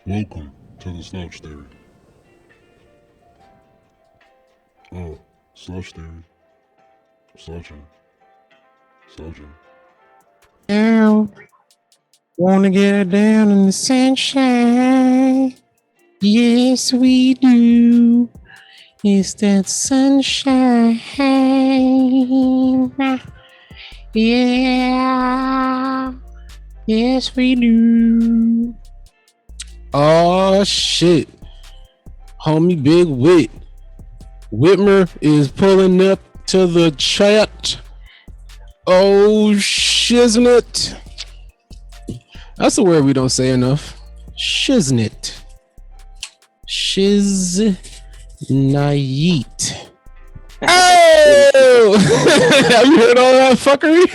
Welcome to the slouch theory. Oh, slouch theory. Slouching. Slouching. Down, wanna get down in the sunshine. Yes, we do. It's that sunshine. Yeah. Yes, we do. Oh, shit. Homie Big Whitmer is pulling up to the chat. Oh, shiznit. That's a word we don't say enough. Shiznit. Shiznait. Oh! Have you heard all that fuckery?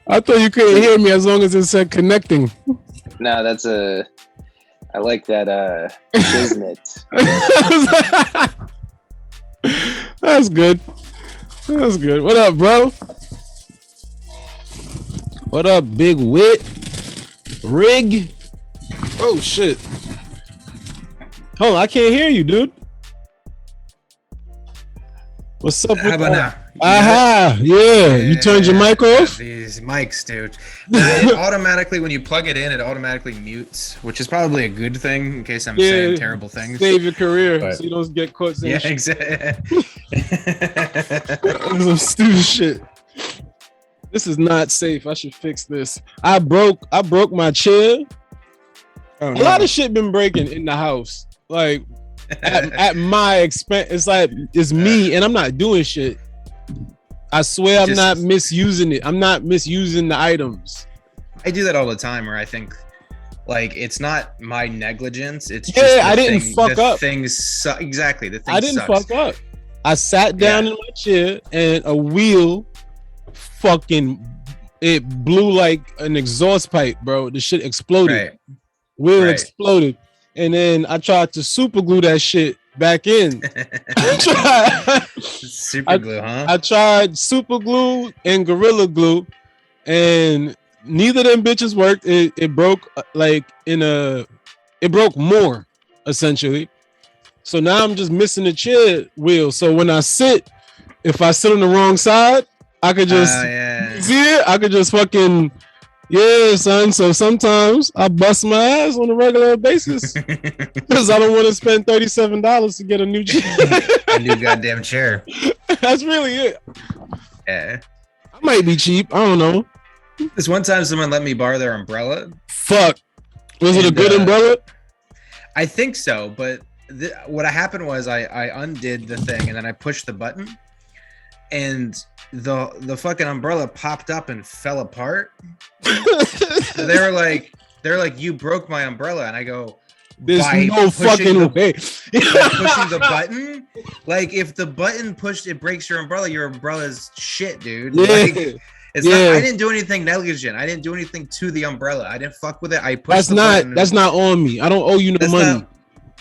I thought you couldn't hear me as long as it said connecting. No, I like that shiznit. That's good. That's good. What up, bro? What up, Big Wit? Rig? Oh, shit. Hold on, I can't hear you, dude. What's up? How about now? Aha, yeah. You turned your mic off? These mics, dude. It automatically, when you plug it in, it automatically mutes, which is probably a good thing in case I'm saying terrible things. Save your career so you don't get caught saying shit. Exactly. Some stupid shit. This is not safe. I should fix this. I broke my chair. Oh, no. A lot of shit been breaking in the house. Like at my expense. It's like it's me and I'm not doing shit. I swear I'm not misusing it. I'm not misusing the items. I do that all the time where I think like it's not my negligence. It's just I didn't fuck up. Exactly. The thing I didn't fuck up. I sat down in my chair and a wheel it blew like an exhaust pipe, bro. The shit exploded. Right. Wheel exploded. And then I tried to super glue that shit back in. Super glue, huh? I tried super glue and gorilla glue, and neither of them bitches worked. It broke it broke more essentially. So now I'm just missing the chair wheel. So when I sit, if I sit on the wrong side, I could just see it. I could just fucking. Yeah, son. So sometimes I bust my ass on a regular basis because I don't want to spend $37 to get a new chair. A new goddamn chair. That's really it. Yeah. I might be cheap. I don't know. This one time someone let me borrow their umbrella. Fuck. Was it a good umbrella? I think so, but what happened was I undid the thing and then I pushed the button and the fucking umbrella popped up and fell apart. they were like, you broke my umbrella, and I go, there's no fucking way. Pushing the button, like if the button pushed, it breaks your umbrella's shit, dude. Yeah. Like, it's not. I didn't do anything negligent. I didn't do anything to the umbrella. I didn't fuck with it. I pushed. That's not on me. I don't owe you no money.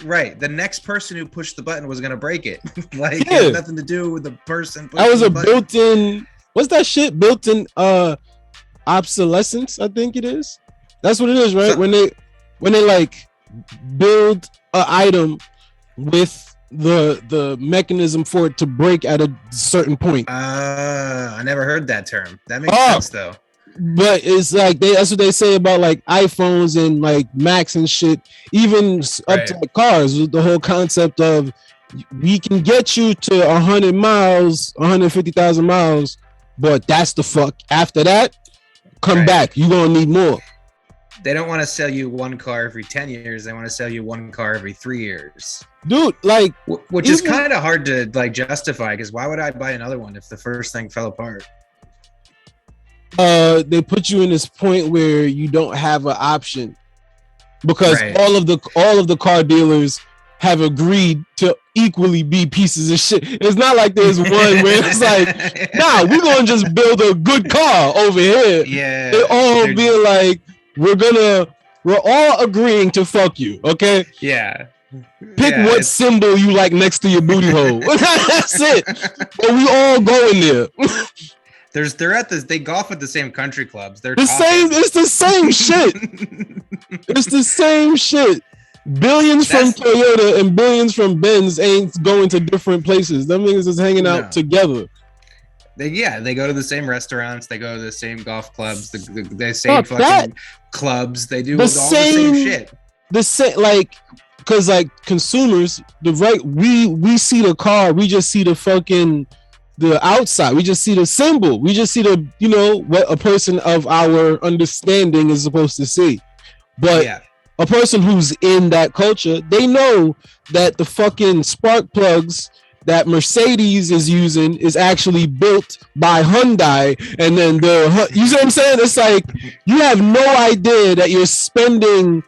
Right, the next person who pushed the button was gonna break it. It had nothing to do with the person. That was a built-in. What's that shit? Built-in obsolescence. I think it is. That's what it is, right? When they like build an item with the mechanism for it to break at a certain point. I never heard that term. That makes sense though. But it's like that's what they say about like iPhones and like Macs and shit, even up to the cars, with the whole concept of we can get you to 100 miles, 150,000 miles, but that's the fuck. After that, come back. You're gonna need more. They don't want to sell you one car every 10 years. They want to sell you one car every 3 years. Dude, like which is kind of hard to like justify, because why would I buy another one if the first thing fell apart? They put you in this point where you don't have an option because all of the car dealers have agreed to equally be pieces of shit. It's not like there's one where it's like, nah, we're gonna just build a good car over here. Yeah, they all be like, we're all agreeing to fuck you, okay? Yeah. Pick what symbol you like next to your booty hole. That's it. But we all going there. They golf at the same country clubs. They're the same. It's the same shit. It's the same shit. Billions from Toyota and billions from Benz ain't going to different places. Them niggas is hanging out together. They go to the same restaurants. They go to the same golf clubs. The same fucking clubs. They do all the same shit. The same, like, because like consumers, we see the car. We just see the outside. We just see the symbol. We just see what a person of our understanding is supposed to see. But a person who's in that culture, they know that the fucking spark plugs that Mercedes is using is actually built by Hyundai, and then you see what I'm saying? It's like you have no idea that you're spending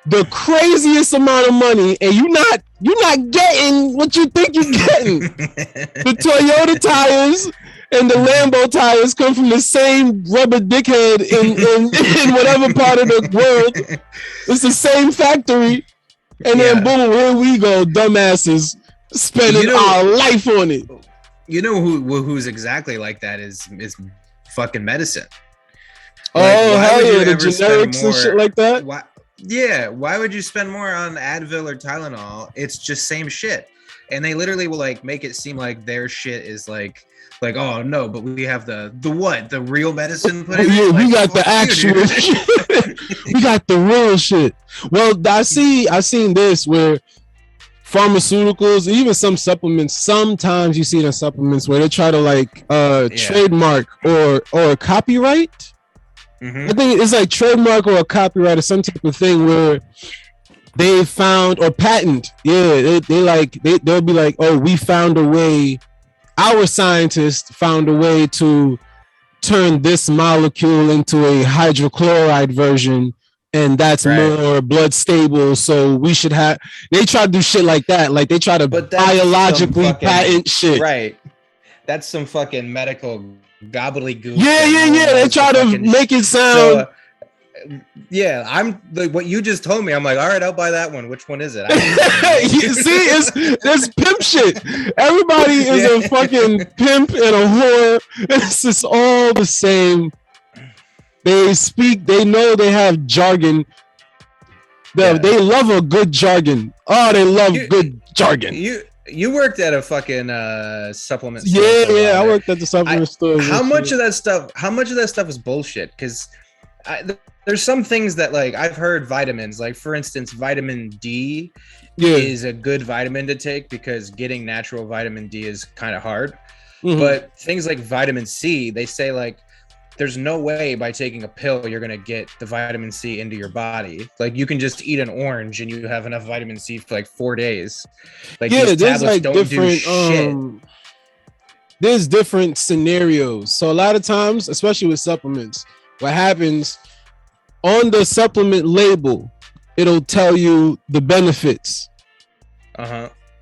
the craziest amount of money, and you're not getting what you think you're getting. The Toyota tires and the Lambo tires come from the same rubber dickhead in whatever part of the world. It's the same factory, and then boom, here we go, dumbasses spending our life on it. You know who's exactly like that is fucking medicine. Oh, hell yeah, the generics and shit like that. Why would you spend more on Advil or Tylenol? It's just same shit. And they literally will like make it seem like their shit is like oh no, but we have the real medicine put in. Yeah, we got the actual shit. We got the real shit. Well, I seen this where pharmaceuticals, even some supplements, sometimes you see in supplements where they try to like trademark or copyright. I think it's like trademark or a copyright or some type of thing where they found or patent. Yeah, they'll be like, oh, we found a way. Our scientists found a way to turn this molecule into a hydrochloride version, and that's more blood stable. So we should have. They try to do shit like that. Like they try to biologically patent shit. Right. That's some fucking medical gobbledygook. Yeah. They try to make it sound. I'm like what you just told me. I'm like, all right, I'll buy that one. Which one is it? You see, it's pimp shit. Everybody is a fucking pimp and a whore. It's just all the same. They know they have jargon. They love a good jargon. Oh, they love good jargon. You worked at a fucking supplement store. Yeah, I worked at the supplement store. How much of that stuff is bullshit? Because there's some things that like I've heard vitamins, like for instance, vitamin D is a good vitamin to take because getting natural vitamin D is kind of hard. But things like vitamin C, they say like there's no way by taking a pill you're gonna get the vitamin C into your body. Like you can just eat an orange and you have enough vitamin C for like 4 days. Like these tablets like don't do shit. There's different scenarios. So a lot of times, especially with supplements, what happens on the supplement label, it'll tell you the benefits.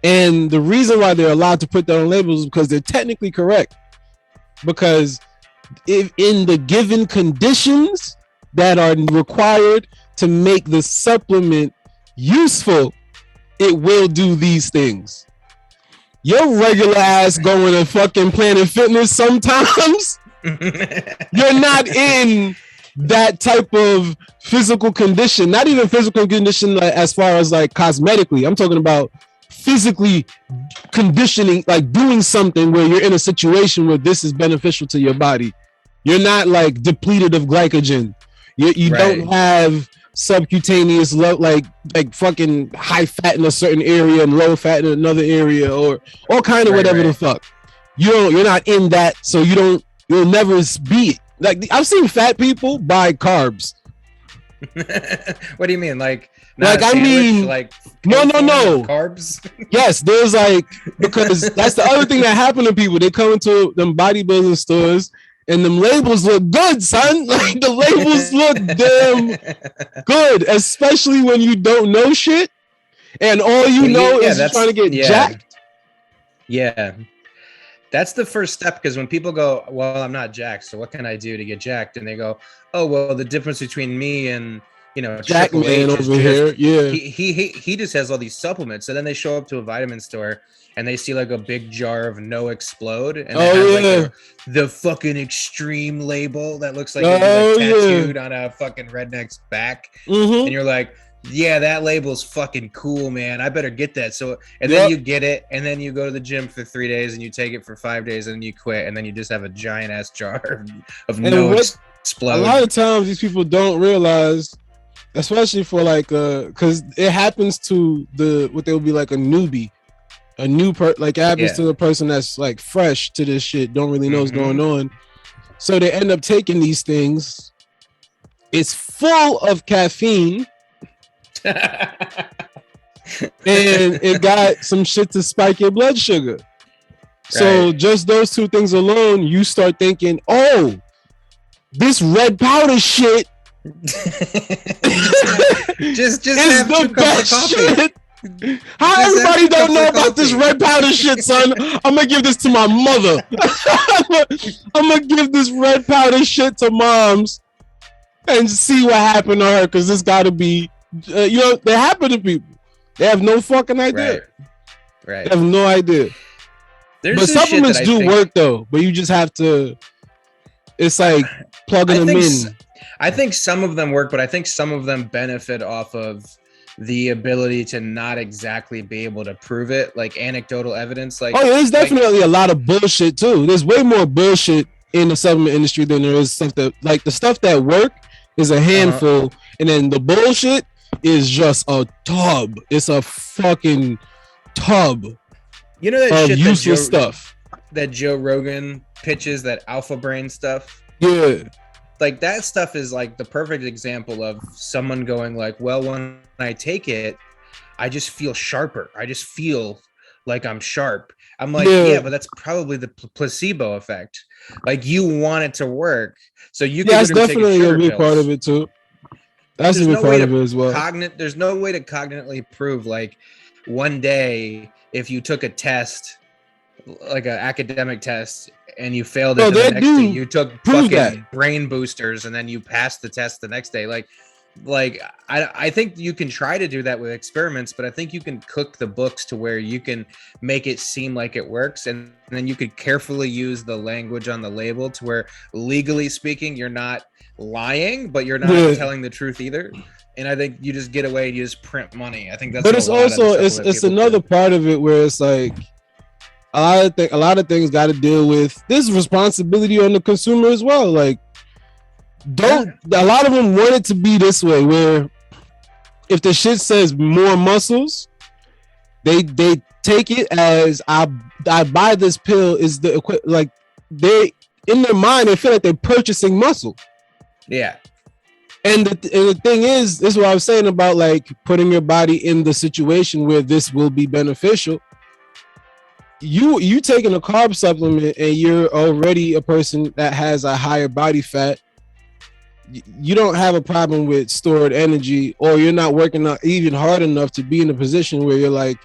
And the reason why they're allowed to put that on labels is because they're technically correct. Because if in the given conditions that are required to make the supplement useful, it will do these things. Your regular ass going to fucking Planet Fitness sometimes, you're not in that type of physical condition, not even physical condition like, as far as like cosmetically. I'm talking about physically conditioning, like doing something where you're in a situation where this is beneficial to your body. You're not like depleted of glycogen. You don't have subcutaneous like fucking high fat in a certain area and low fat in another area or all kind of whatever the fuck. You're not in that, so you'll never be like. I've seen fat people buy carbs. What do you mean? Like I mean, like no carbs. Yes, there's like, because that's the other thing that happened to people. They come into them bodybuilding stores and them labels look good, son. Like the labels look damn good, especially when you don't know shit and all you know is trying to get jacked. Yeah. That's the first step, because when people go, well, I'm not jacked, so what can I do to get jacked? And they go, oh, well, the difference between me and Triple H Jackman is over here, yeah. he just has all these supplements. So then they show up to a vitamin store and they see like a big jar of No Explode, and it has like the fucking extreme label that looks like it was like tattooed on a fucking redneck's back, and you're like, yeah, that label's fucking cool, man. I better get that. So, and then you get it, and then you go to the gym for 3 days, and you take it for 5 days, and then you quit, and then you just have a giant ass jar of No Explode. A lot of times, these people don't realize, especially for like, because it happens to what they would be like a newbie, like it happens to the person that's like fresh to this shit, don't really know what's going on. So they end up taking these things. It's full of caffeine. And it got some shit to spike your blood sugar. Right. So just those two things alone, you start thinking, oh, this red powder shit just is the best shit. How everybody don't know about this red powder shit, son? I'm gonna give this to my mother. I'm gonna give this red powder shit to moms and see what happened to her, because this gotta be they happen to people. They have no fucking idea. Right. They have no idea. But supplements do work though. But you just have to. It's like plugging them in. I think some of them work, but I think some of them benefit off of the ability to not exactly be able to prove it, like anecdotal evidence. Like, there's definitely a lot of bullshit too. There's way more bullshit in the supplement industry than there is stuff that, like, the stuff that work is a handful, and then the bullshit is just a tub. It's a fucking tub. You know that shit, useless stuff that Joe Rogan pitches, that alpha brain stuff. Yeah, like that stuff is like the perfect example of someone going like, well, when I take it, I just feel sharper. I just feel like I'm sharp. I'm like, yeah, but that's probably the placebo effect. Like, you want it to work, so you can. That's definitely a big part of it too. That's a big part of it as well. There's no way to cognitively prove, like, one day if you took a test, like an academic test, and you failed it, the next day you took fucking brain boosters, and then you passed the test the next day. Like I think you can try to do that with experiments, but I think you can cook the books to where you can make it seem like it works, and then you could carefully use the language on the label to where, legally speaking, you're not lying, but you're not telling the truth either. And I think you just get away and you just print money. I think that's. But it's also it's another part of it where it's like a lot of things got to deal with this responsibility on the consumer as well. Like, a lot of them want it to be this way, where if the shit says more muscles, they take it as I buy this pill is the like, they in their mind they feel like they're purchasing muscle. Yeah. And the thing is, this is what I was saying about like putting your body in the situation where this will be beneficial. You taking a carb supplement and you're already a person that has a higher body fat, you don't have a problem with stored energy, or you're not working out even hard enough to be in a position where you're like,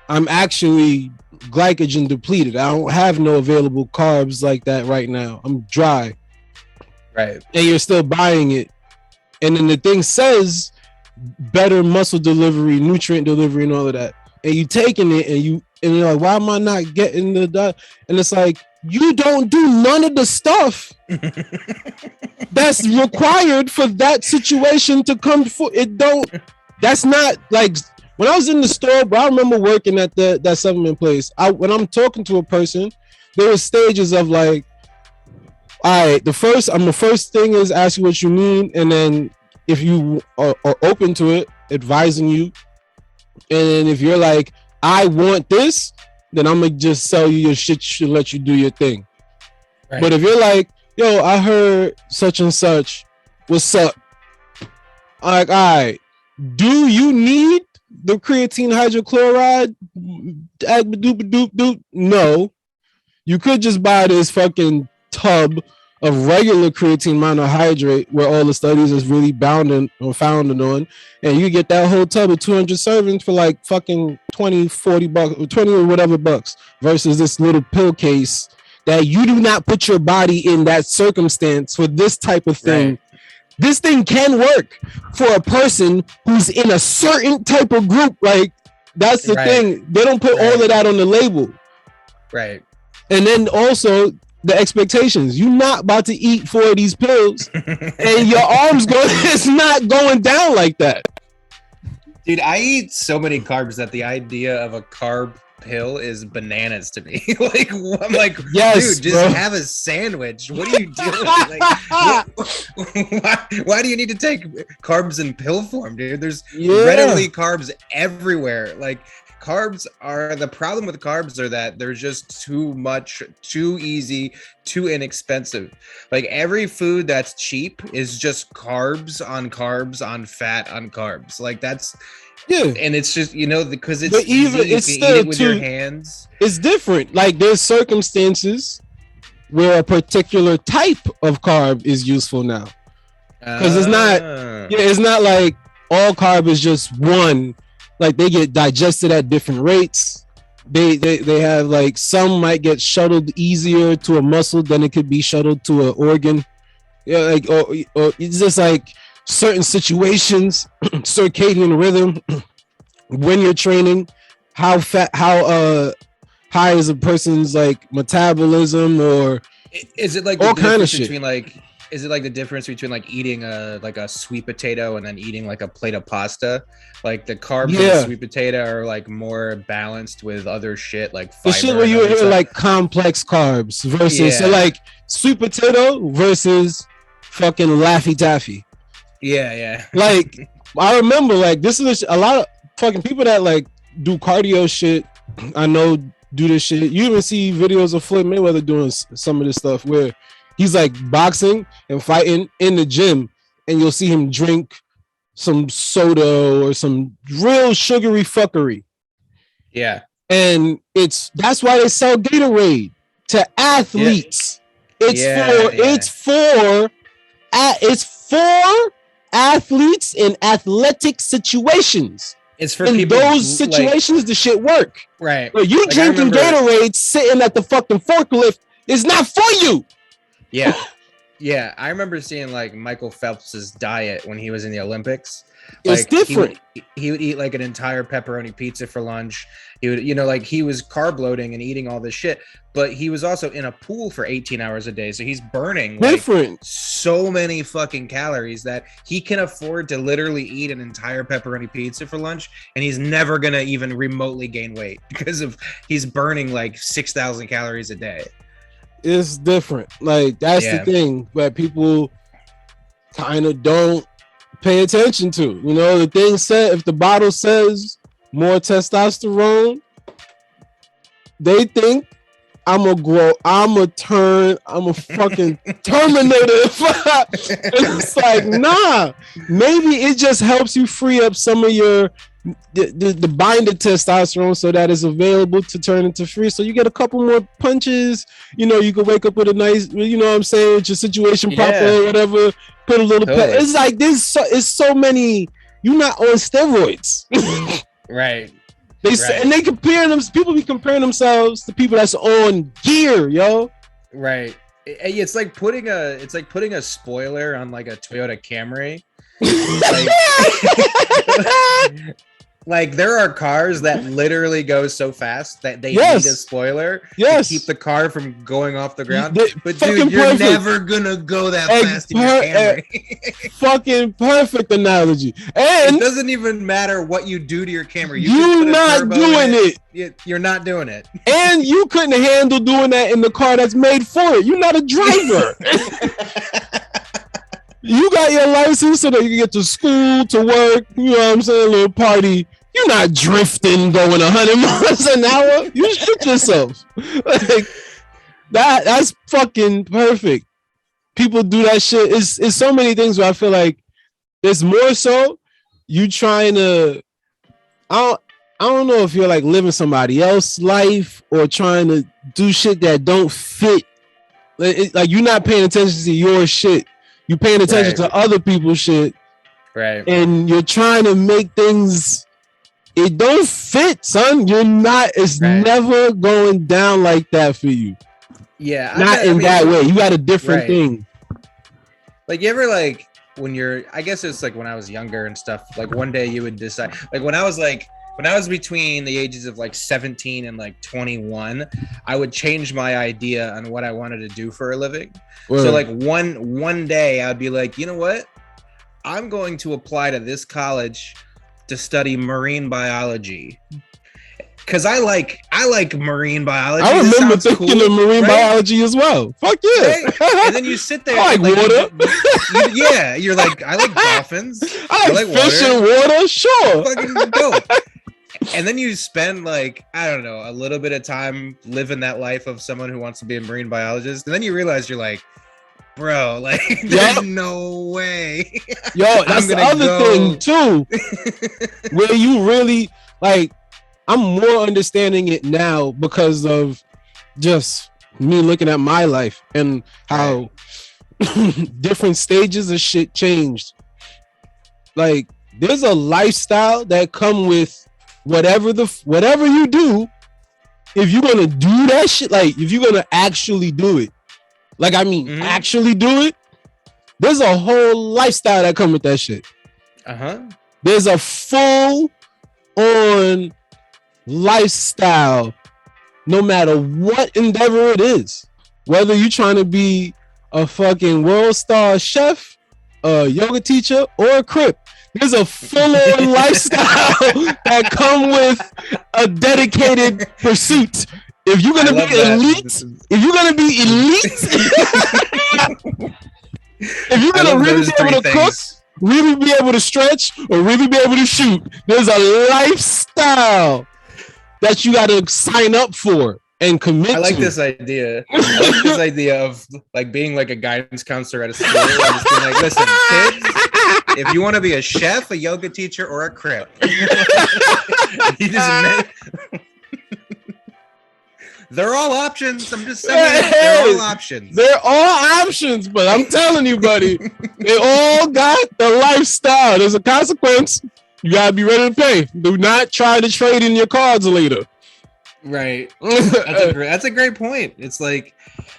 I'm actually glycogen depleted. I don't have no available carbs like that right now. I'm dry. Right. And you're still buying it. And then the thing says better muscle delivery, nutrient delivery, and all of that. And you taking it and you're like, why am I not getting the? And it's like, you don't do none of the stuff that's required for that situation to come for it. That's not like when I was in the store, bro. I remember working at that supplement place. When I'm talking to a person, there were stages of like, all right, the first thing is ask you what you need, and then if you are open to it, advising you. And if you're like, I want this, then I'm gonna just sell you your shit to let you do your thing. Right. But if you're like, yo, I heard such and such, what's up? I'm like, all right, do you need the creatine hydrochloride? No, you could just buy this fucking tub of regular creatine monohydrate where all the studies is really founded on, and you get that whole tub of 200 servings for like fucking 20, 40 bucks, or 20 or whatever bucks, versus this little pill case that you do not put your body in that circumstance for this type of thing. Right. this thing can work for a person who's in a certain type of group. Like that's the thing. They don't put all of that on the label. Right. And then also the expectations. You're not about to eat 4 of these pills and your arms go, it's not going down like that. Dude, I eat so many carbs that the idea of a carb pill is bananas to me. Like, I'm like, yes, dude, just have a sandwich. What are you doing? Like, why do you need to take carbs in pill form, dude? There's readily carbs everywhere. Like, carbs are the problem with carbs are that they're just too much, too easy, too inexpensive. Like every food that's cheap is just carbs on fat on carbs. Like that's and it's just because it's easy, you can eat it with your hands. It's different. Like there's circumstances where a particular type of carb is useful now because it's not like all carb is just one. Like they get digested at different rates. They have like some might get shuttled easier to a muscle than it could be shuttled to an organ. Yeah, like or it's just like certain situations, circadian rhythm. When you're training, how high is a person's like metabolism, or is it like all kind of shit? Between like, is it like the difference between like eating a sweet potato and then eating like a plate of pasta? Like the carbs in the sweet potato are like more balanced with other shit like fiber. The shit where you hear like complex carbs versus so like sweet potato versus fucking Laffy Taffy. Yeah. Like I remember like this is a lot of fucking people that like do cardio shit. I know do this shit. You even see videos of Floyd Mayweather doing some of this stuff where he's like boxing and fighting in the gym, and you'll see him drink some soda or some real sugary fuckery. Yeah. And that's why they sell Gatorade to athletes. It's for athletes in athletic situations. It's for in people those situations like, the shit work. Right. But you like drinking Gatorade sitting at the fucking forklift is not for you. Yeah. Yeah. I remember seeing like Michael Phelps's diet when he was in the Olympics. It's like, different. He would eat like an entire pepperoni pizza for lunch. He would, like he was carb loading and eating all this shit, but he was also in a pool for 18 hours a day. So he's burning like so many fucking calories that he can afford to literally eat an entire pepperoni pizza for lunch. And he's never going to even remotely gain weight because he's burning like 6,000 calories a day. It's different. Like that's the thing that people kind of don't pay attention to. The thing said, if the bottle says more testosterone, they think I'm a fucking Terminator. And it's like, nah, maybe it just helps you free up some of the binder testosterone so that it's available to turn into free. So you get a couple more punches, you can wake up with a nice, what I'm saying, with your situation proper or whatever, put a little pet. It's like this, it's so many, you're not on steroids. Right. And they compare them, people be comparing themselves to people that's on gear, yo. Right. It's like putting a spoiler on like a Toyota Camry. Like there are cars that literally go so fast that they need a spoiler to keep the car from going off the ground. But dude, you're never gonna go that fast in your Camry. Fucking perfect analogy. And it doesn't even matter what you do to your Camry. You're not doing it. You're not doing it. And you couldn't handle doing that in the car that's made for it. You're not a driver. You got your license so that you can get to school, to work, you know what I'm saying, a little party. You're not drifting going 100 miles an hour. You shoot yourself. Like that's fucking perfect. People do that shit. It's so many things where I feel like it's more so you trying to, I don't know if you're like living somebody else's life or trying to do shit that don't fit. Like you're not paying attention to your shit. You're paying attention to other people's shit. Right. And you're trying to make things, it don't fit, son. You're not, it's never going down like that for you. Yeah. Not in that way. You got a different thing. Like you ever like, when you're, I guess it's like when I was younger and stuff, like one day you would decide, like when I was between the ages of like 17 and like 21, I would change my idea on what I wanted to do for a living. Word. So like one day I'd be like, you know what? I'm going to apply to this college to study marine biology. Cause I like marine biology. I This remember sounds thinking cool, of marine right? biology as well. Fuck yeah. Right? And then you sit there. I like water. Yeah, you're like, I like dolphins. I like fish and water. Sure. Fucking dope. And then you spend like, I don't know, a little bit of time living that life of someone who wants to be a marine biologist. And then you realize you're like, bro, like there's no way. Yo, that's the other thing too. Where you really like, I'm more understanding it now because of just me looking at my life and how different stages of shit changed. Like, there's a lifestyle that come with whatever you do. If you're gonna do that shit, like if you're gonna actually do it, like I mean, actually do it. There's a whole lifestyle that come with that shit. There's a full on lifestyle, no matter what endeavor it is, whether you're trying to be a fucking world star chef, a yoga teacher, or a crip. There's a full-on lifestyle that come with a dedicated pursuit. If you're gonna be elite, if you're gonna really be able to cook, really be able to stretch, or really be able to shoot, there's a lifestyle that you got to sign up for and commit to. I like this idea. I like this idea of like being like a guidance counselor at a school and just being like, listen, kids, if you want to be a chef, a yoga teacher, or a crip, you just they're all options. I'm just saying, they're all options. They're all options, but I'm telling you, buddy, they all got the lifestyle. There's a consequence. You gotta be ready to pay. Do not try to trade in your cards later. Right. That's a great point. It's like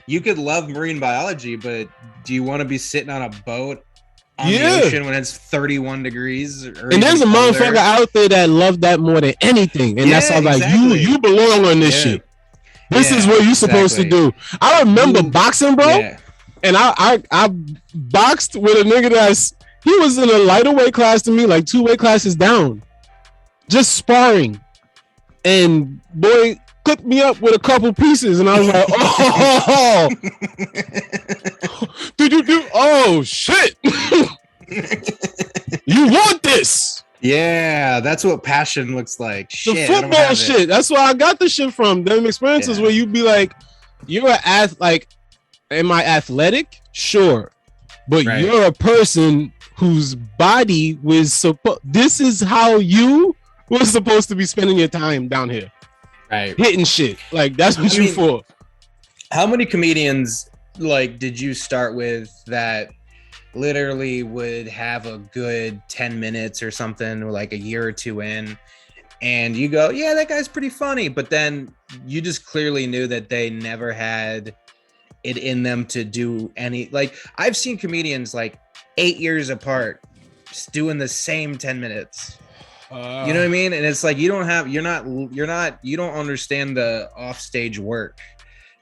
you could love marine biology, but do you want to be sitting on a boat on the ocean when it's 31 degrees? And there's a motherfucker out there that love that more than anything. And that's all like you belong on this shit. This is what you're supposed to do. I remember boxing, bro. Yeah. And I boxed with a nigga he was in a lighter weight class than me, like 2 weight classes down. Just sparring. And boy cooked me up with a couple pieces. And I was like, oh, oh shit. You want this. Yeah, that's what passion looks like. The football shit. That's where I got the shit from. Them experiences where you be like, you're an athlete. Like, am I athletic? Sure. But you're a person whose body was this is how you were supposed to be spending your time down here. Right. Hitting shit. Like, that's what you for. How many comedians, like, did you start with that literally would have a good 10 minutes or something, like a year or two in, and you go, yeah, that guy's pretty funny, but then you just clearly knew that they never had it in them to do any, like, I've seen comedians like 8 years apart just doing the same 10 minutes. You know what I mean? And it's like, you don't understand the offstage work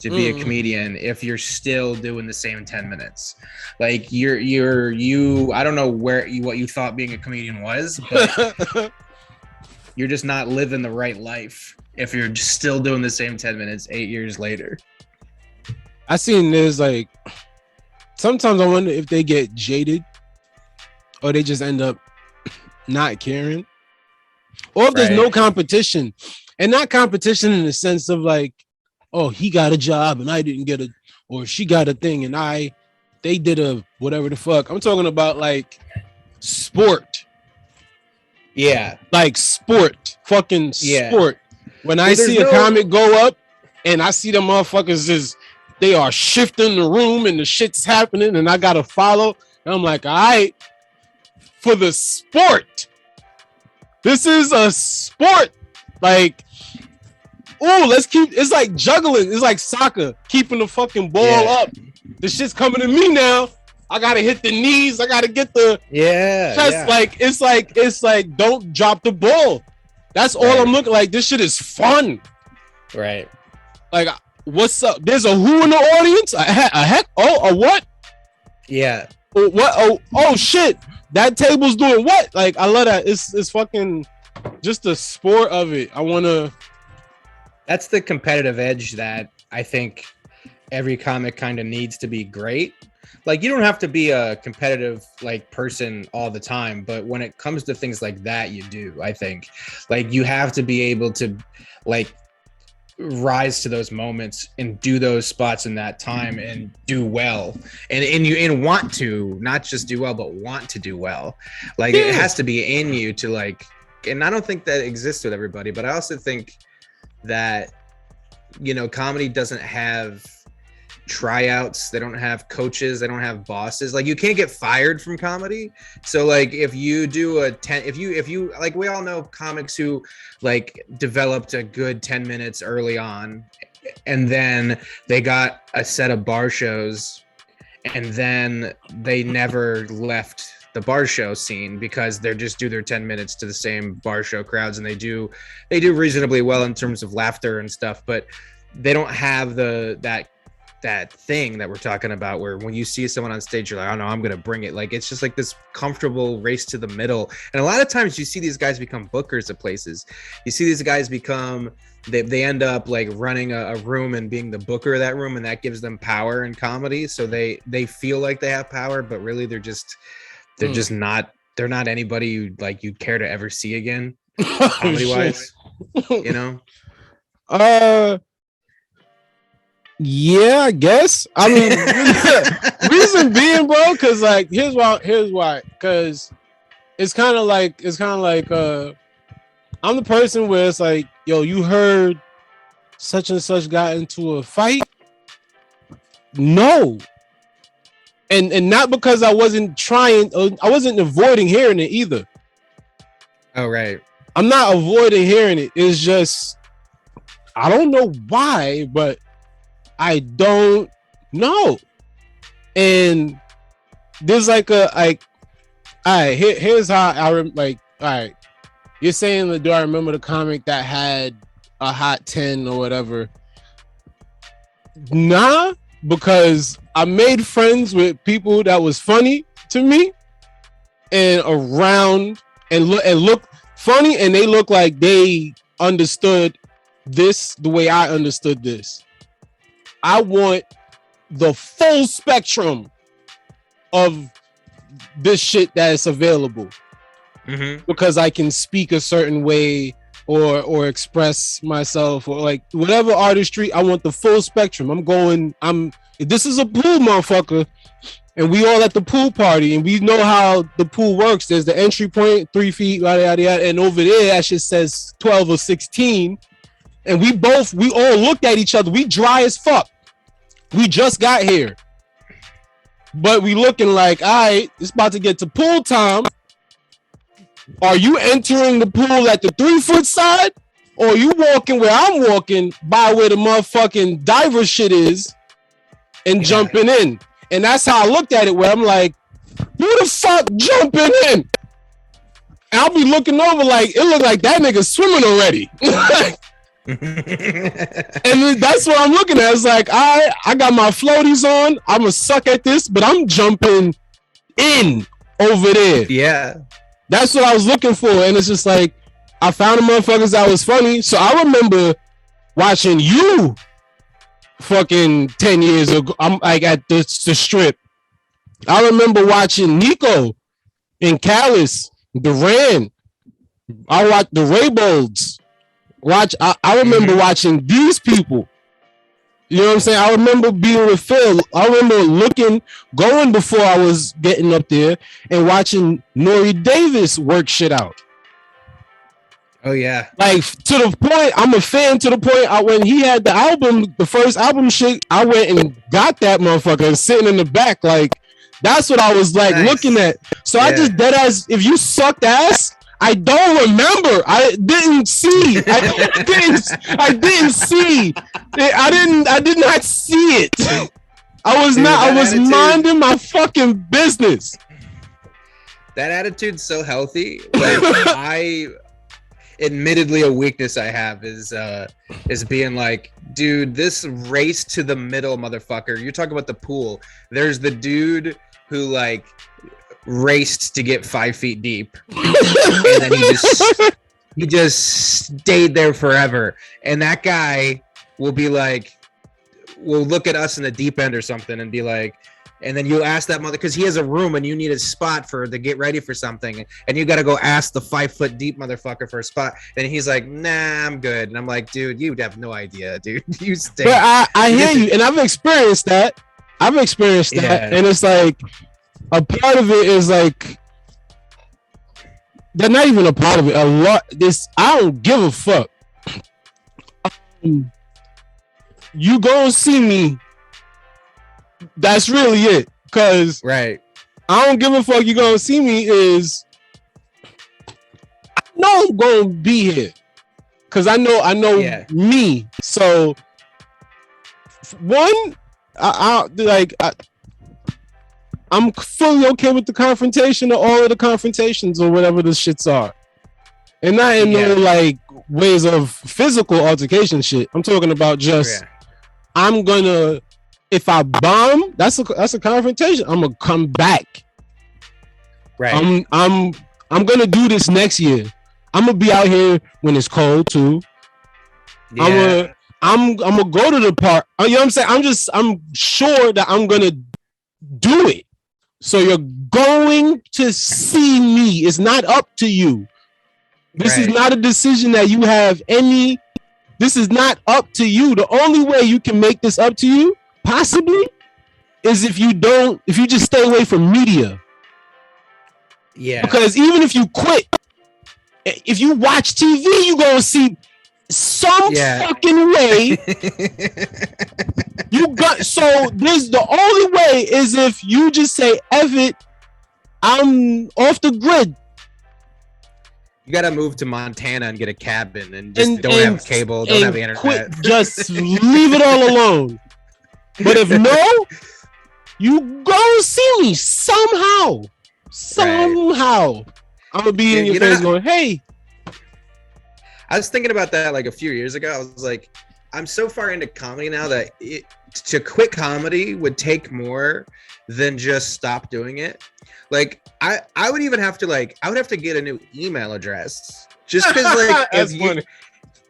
to be a comedian if you're still doing the same 10 minutes. Like you I don't know what you thought being a comedian was, but you're just not living the right life if you're just still doing the same 10 minutes 8 years later. I seen this, like, sometimes I wonder if they get jaded or they just end up not caring, or if there's no competition, and not competition in the sense of like, oh, he got a job and I didn't get it, or she got a thing and they did a whatever the fuck. I'm talking about like sport. Yeah. Like sport. Fucking sport. When I see a comic go up and I see the motherfuckers they are shifting the room and the shit's happening and I gotta follow. And I'm like, all right, for the sport. This is a sport. Like, oh, let's keep, it's like juggling. It's like soccer, keeping the fucking ball up. The shit's coming to me now. I gotta hit the knees. I gotta get the chest. Yeah. It's like don't drop the ball. That's all Right. I'm looking like. This shit is fun. Right. Like, what's up? There's a who in the audience? A heck? Oh, a what? Yeah. What? Oh, shit! That table's doing what? Like, I love that. It's fucking just the sport of it. I wanna. That's the competitive edge that I think every comic kind of needs to be great. Like, you don't have to be a competitive like person all the time, but when it comes to things like that, you do. I think, like, you have to be able to like rise to those moments and do those spots in that time and do well, and want to not just do well, but want to do well. Like, it has to be in you to like. And I don't think that exists with everybody, but I also think that, you know, comedy doesn't have tryouts, they don't have coaches, they don't have bosses. Like, you can't get fired from comedy. So like, if you do if you like, we all know comics who like developed a good 10 minutes early on, and then they got a set of bar shows, and then they never left the bar show scene because they're just do their 10 minutes to the same bar show crowds, and they do reasonably well in terms of laughter and stuff, but they don't have that thing that we're talking about where when you see someone on stage, you're like, oh no, I'm gonna bring it. Like, it's just like this comfortable race to the middle. And a lot of times you see these guys become bookers of places. You see these guys become, they end up like running a room and being the booker of that room, and that gives them power in comedy. So they feel like they have power, but really they're not anybody you'd care to ever see again, comedy wise. You know? Yeah, I guess. I mean, reason being, bro, because like here's why. Because it's kind of like I'm the person where it's like, yo, you heard such and such got into a fight. No. And not because I wasn't trying, I wasn't avoiding hearing it either. Oh, right. I'm not avoiding hearing it. It's just, I don't know why, but I don't know. And there's like all right, here's how all right, you're saying, do I remember the comic that had a hot 10 or whatever? Nah, because I made friends with people that was funny to me and around and look funny, and they look like they understood this the way I understood this. I want the full spectrum of this shit that's available, because I can speak a certain way or express myself or like whatever artistry. I want the full spectrum. This is a pool, motherfucker, and we all at the pool party, and we know how the pool works. There's the entry point, 3 feet, yada yada yada, and over there that shit says 12 or 16. And we all looked at each other. We dry as fuck. We just got here. But we looking like, all right, it's about to get to pool time. Are you entering the pool at the 3-foot side? Or are you walking where I'm walking by where the motherfucking diver shit is and jumping in? And that's how I looked at it, where I'm like, who the fuck jumping in? And I'll be looking over like, it looked like that nigga swimming already. And that's what I'm looking at. It's like, I got my floaties on. I'm gonna suck at this, but I'm jumping in over there. Yeah, that's what I was looking for. And it's just like, I found the motherfuckers that was funny. So I remember watching you fucking 10 years ago. I'm like at the strip. I remember watching Nico and Callis, Duran. I watched the Raybolds. I remember watching these people. You know what I'm saying? I remember being with Phil. I remember going before I was getting up there and watching Nori Davis work shit out. Oh yeah. Like, to the point, I'm a fan to the point when he had the first album shit, I went and got that motherfucker and sitting in the back. Like, that's what I was like looking at. So I just dead ass, if you sucked ass, I don't remember. I didn't see. I did not see it. I was Dude, not. I that was attitude- minding my fucking business. That attitude's so healthy. Like admittedly a weakness I have is being like, dude, this race to the middle, motherfucker. You're talking about the pool. There's the dude who like raced to get 5 feet deep, and then he just stayed there forever. And that guy will be like, will look at us in the deep end or something and be like, and then you ask that mother, because he has a room and you need a spot to get ready for something, and you got to go ask the 5 foot deep motherfucker for a spot, and he's like, nah, I'm good. And I'm like, dude, you have no idea, dude. You stay. But I hear you, and I've experienced that. And it's like a part of it is like they're not even a part of it. A lot. I don't give a fuck. You gonna see me. That's really it. Cause Right. I don't give a fuck. You gonna see me is I know I'm gonna be here. Cause I know Yeah. me. So one, I'm fully okay with the confrontation or all of the confrontations or whatever the shits are. And not in no like ways of physical altercation shit. I'm talking about just I'm gonna, if I bomb, that's a confrontation. I'm gonna come back. Right. I'm gonna do this next year. I'm gonna be out here when it's cold too. Yeah. I'm gonna go to the park. You know what I'm saying? I'm sure that I'm gonna do it. So you're going to see me. It's not up to you. This is not a decision that you have any. This is not up to you. The only way you can make this up to you, possibly, is if you just stay away from media. Yeah. Because even if you quit, if you watch TV, you're gonna see some fucking way. So this the only way is if you just say, F it, I'm off the grid. You gotta move to Montana and get a cabin and just don't have cable, don't have internet. Quit, just leave it all alone. But if no, you go see me somehow. Somehow. I'm gonna be in your face going, hey. I was thinking about that like a few years ago. I was like, I'm so far into comedy now that to quit comedy would take more than just stop doing it. Like I would even have to I would have to get a new email address just because like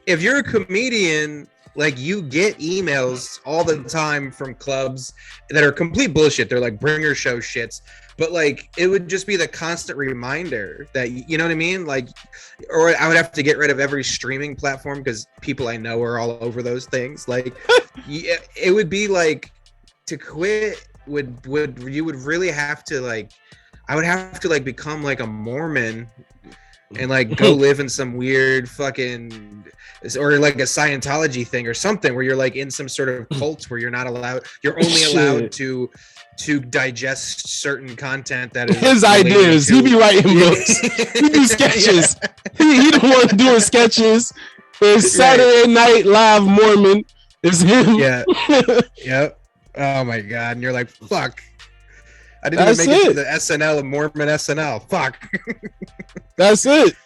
if you're a comedian, like you get emails all the time from clubs that are complete bullshit. They're like bringer show shits, but like it would just be the constant reminder that, you know what I mean? Like, or I would have to get rid of every streaming platform because people I know are all over those things. Like it would be like to quit would you would really have to like, I would have to like become like a Mormon and like go live in some weird fucking, or like a Scientology thing or something where you're like in some sort of cult where you're not allowed, you're only allowed to digest certain content that is his ideas. He be writing books. He do sketches. He the one doing sketches. It's Saturday Night Live Mormon. It's him. Yeah. Yep. Oh my god. And you're like, fuck. I didn't even make it to the SNL of Mormon SNL. Fuck. That's it.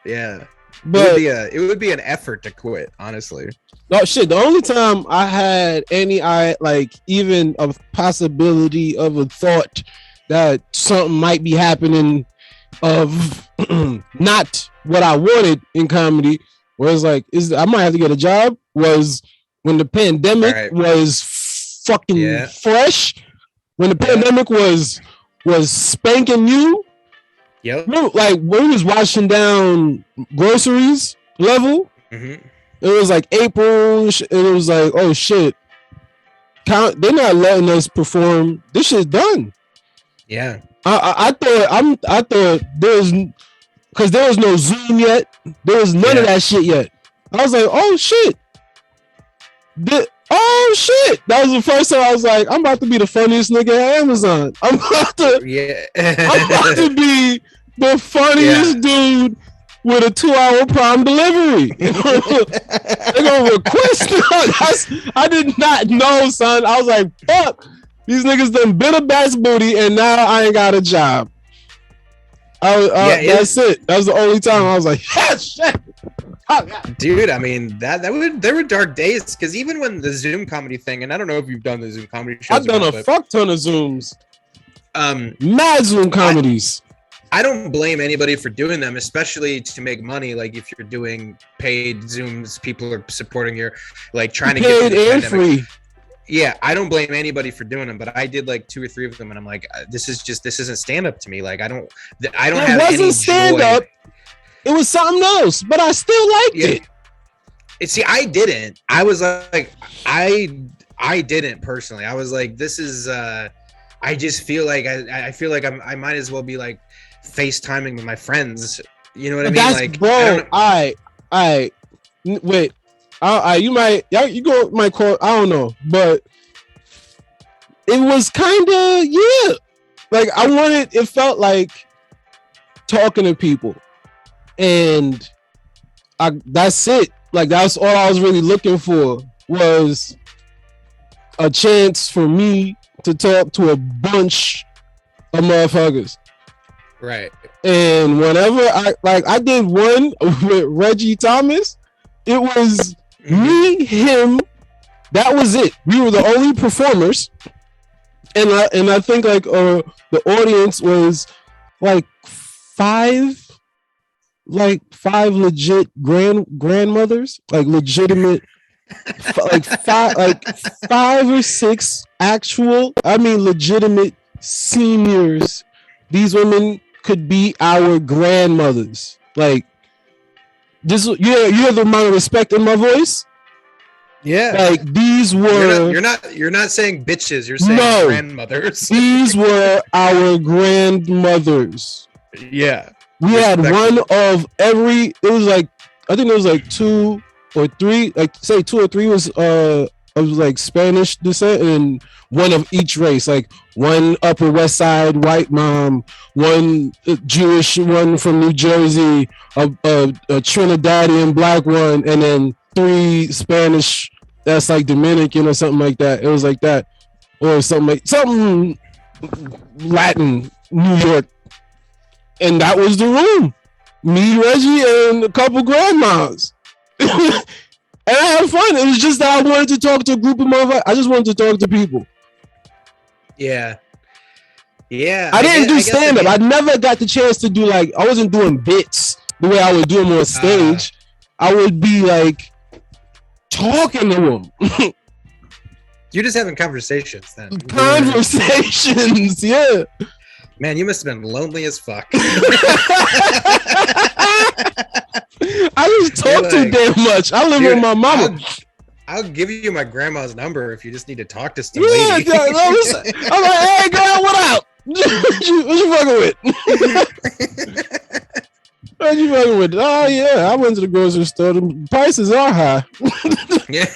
Yeah. But it would be an effort to quit, honestly. No shit. The only time I had any even a possibility of a thought that something might be happening of not what I wanted in comedy, was like, I might have to get a job, was when the pandemic was fucking fresh. When the pandemic was spanking new. Yep. Remember, like when we was washing down groceries level. Mm-hmm. It was like April. It was like, oh shit, they're not letting us perform. This shit's done. Yeah. I thought because there was no Zoom yet. There was none of that shit yet. I was like, oh shit. Oh shit. That was the first time I was like, I'm about to be the funniest nigga at Amazon. I'm about to be the funniest dude with a 2-hour Prime delivery. They're gonna request. I did not know, son. I was like, fuck. These niggas done been a bass booty, and now I ain't got a job. That's it. That was the only time I was like, yes, shit. Oh, dude, I mean there were dark days because even when the Zoom comedy thing, and I don't know if you've done the Zoom comedy shows. I've done a fuck ton of Zooms. Mad Zoom comedies. I don't blame anybody for doing them, especially to make money. Like if you're doing paid Zooms, people are supporting your like trying to paid get and free. Yeah, I don't blame anybody for doing them, but I did like 2 or 3 of them, and I'm like, this isn't stand up to me. Like I don't have any stand up. It was something else, but I still liked it. See, I didn't. I was like, I didn't personally. I was like, this is. I just feel like I feel like I might as well be like FaceTiming with my friends. You know what I mean? That's, like, bro, I wait. You might call. I don't know, but it was kind of like it felt like talking to people, and that's it. Like that's all I was really looking for was a chance for me to talk to a bunch of motherfuckers. Right. And whenever I did one with Reggie Thomas, it was me, him. That was it. We were the only performers, and I think like the audience was like five legit grandmothers, like legitimate, like five or six actual, legitimate seniors. These women could be our grandmothers. Like this, you hear the amount of respect in my voice. Yeah, like these were. You're not saying bitches. You're saying grandmothers. These were our grandmothers. Yeah, we had one of every. It was like I think it was like 2 or 3. Like say 2 or 3 was like Spanish descent, and one of each race. Like one Upper West Side white mom, one Jewish one from New Jersey, a Trinidadian black one, and then 3 Spanish that's like Dominican or something like that. It was like that, or something Latin, New York, and that was the room. Me, Reggie, and a couple grandmas, and I had fun. It was just that I wanted to talk to a group of motherfuckers. I just wanted to talk to people. Yeah. I didn't do stand up. I never got the chance to do I wasn't doing bits the way I would do them on stage. I would be like talking to them. You're just having conversations then. Conversations, yeah. Man, you must have been lonely as fuck. I just talk too damn much. I live with my mama. I'll give you my grandma's number if you just need to talk to some lady. I'm like, hey girl, what up? What you fucking with? What you fucking with? Oh yeah, I went to the grocery store. The prices are high. Yeah.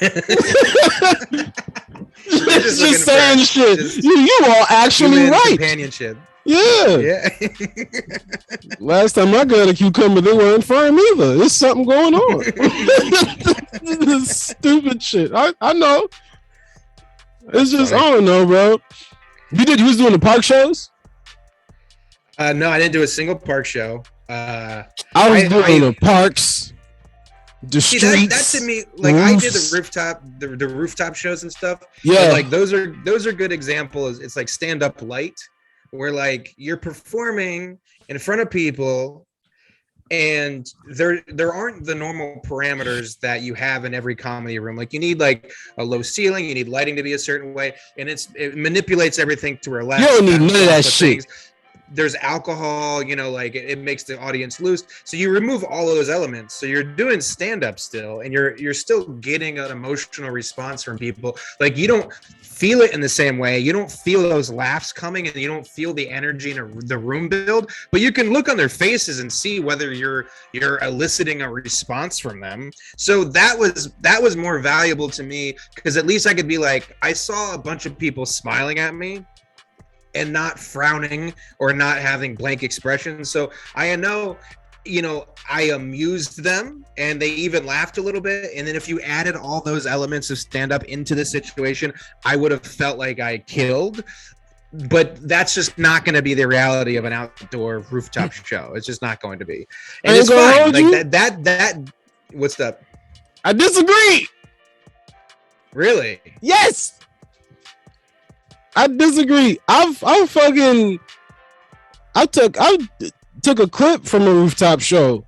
just saying shit. You are actually right. Companionship. Yeah. Last time I got a cucumber, they weren't firm either. There's something going on. This stupid shit. I know. It's just funny. I don't know, bro. You was doing the park shows? No, I didn't do a single park show. I was doing the parks, the streets. That to me, like roofs. I did the rooftop shows and stuff. Yeah, but, like those are good examples. It's like stand up light, where like you're performing in front of people, and there aren't the normal parameters that you have in every comedy room. Like you need like a low ceiling, you need lighting to be a certain way, and it manipulates everything to relax. You don't need none of that shit. There's alcohol, like it makes the audience loose. So you remove all of those elements. So you're doing stand up still, and you're still getting an emotional response from people. Like you don't feel it in the same way. You don't feel those laughs coming, and you don't feel the energy in the room build, but you can look on their faces and see whether you're eliciting a response from them. So that was more valuable to me, because at least I could be like, I saw a bunch of people smiling at me and not frowning or not having blank expressions. So I know I amused them and they even laughed a little bit. And then if you added all those elements of stand up into the situation, I would have felt like I killed. But that's just not going to be the reality of an outdoor rooftop show. It's just not going to be. And it's fine. Like that. What's up? I disagree. Really? Yes. I disagree. I took a clip from a rooftop show.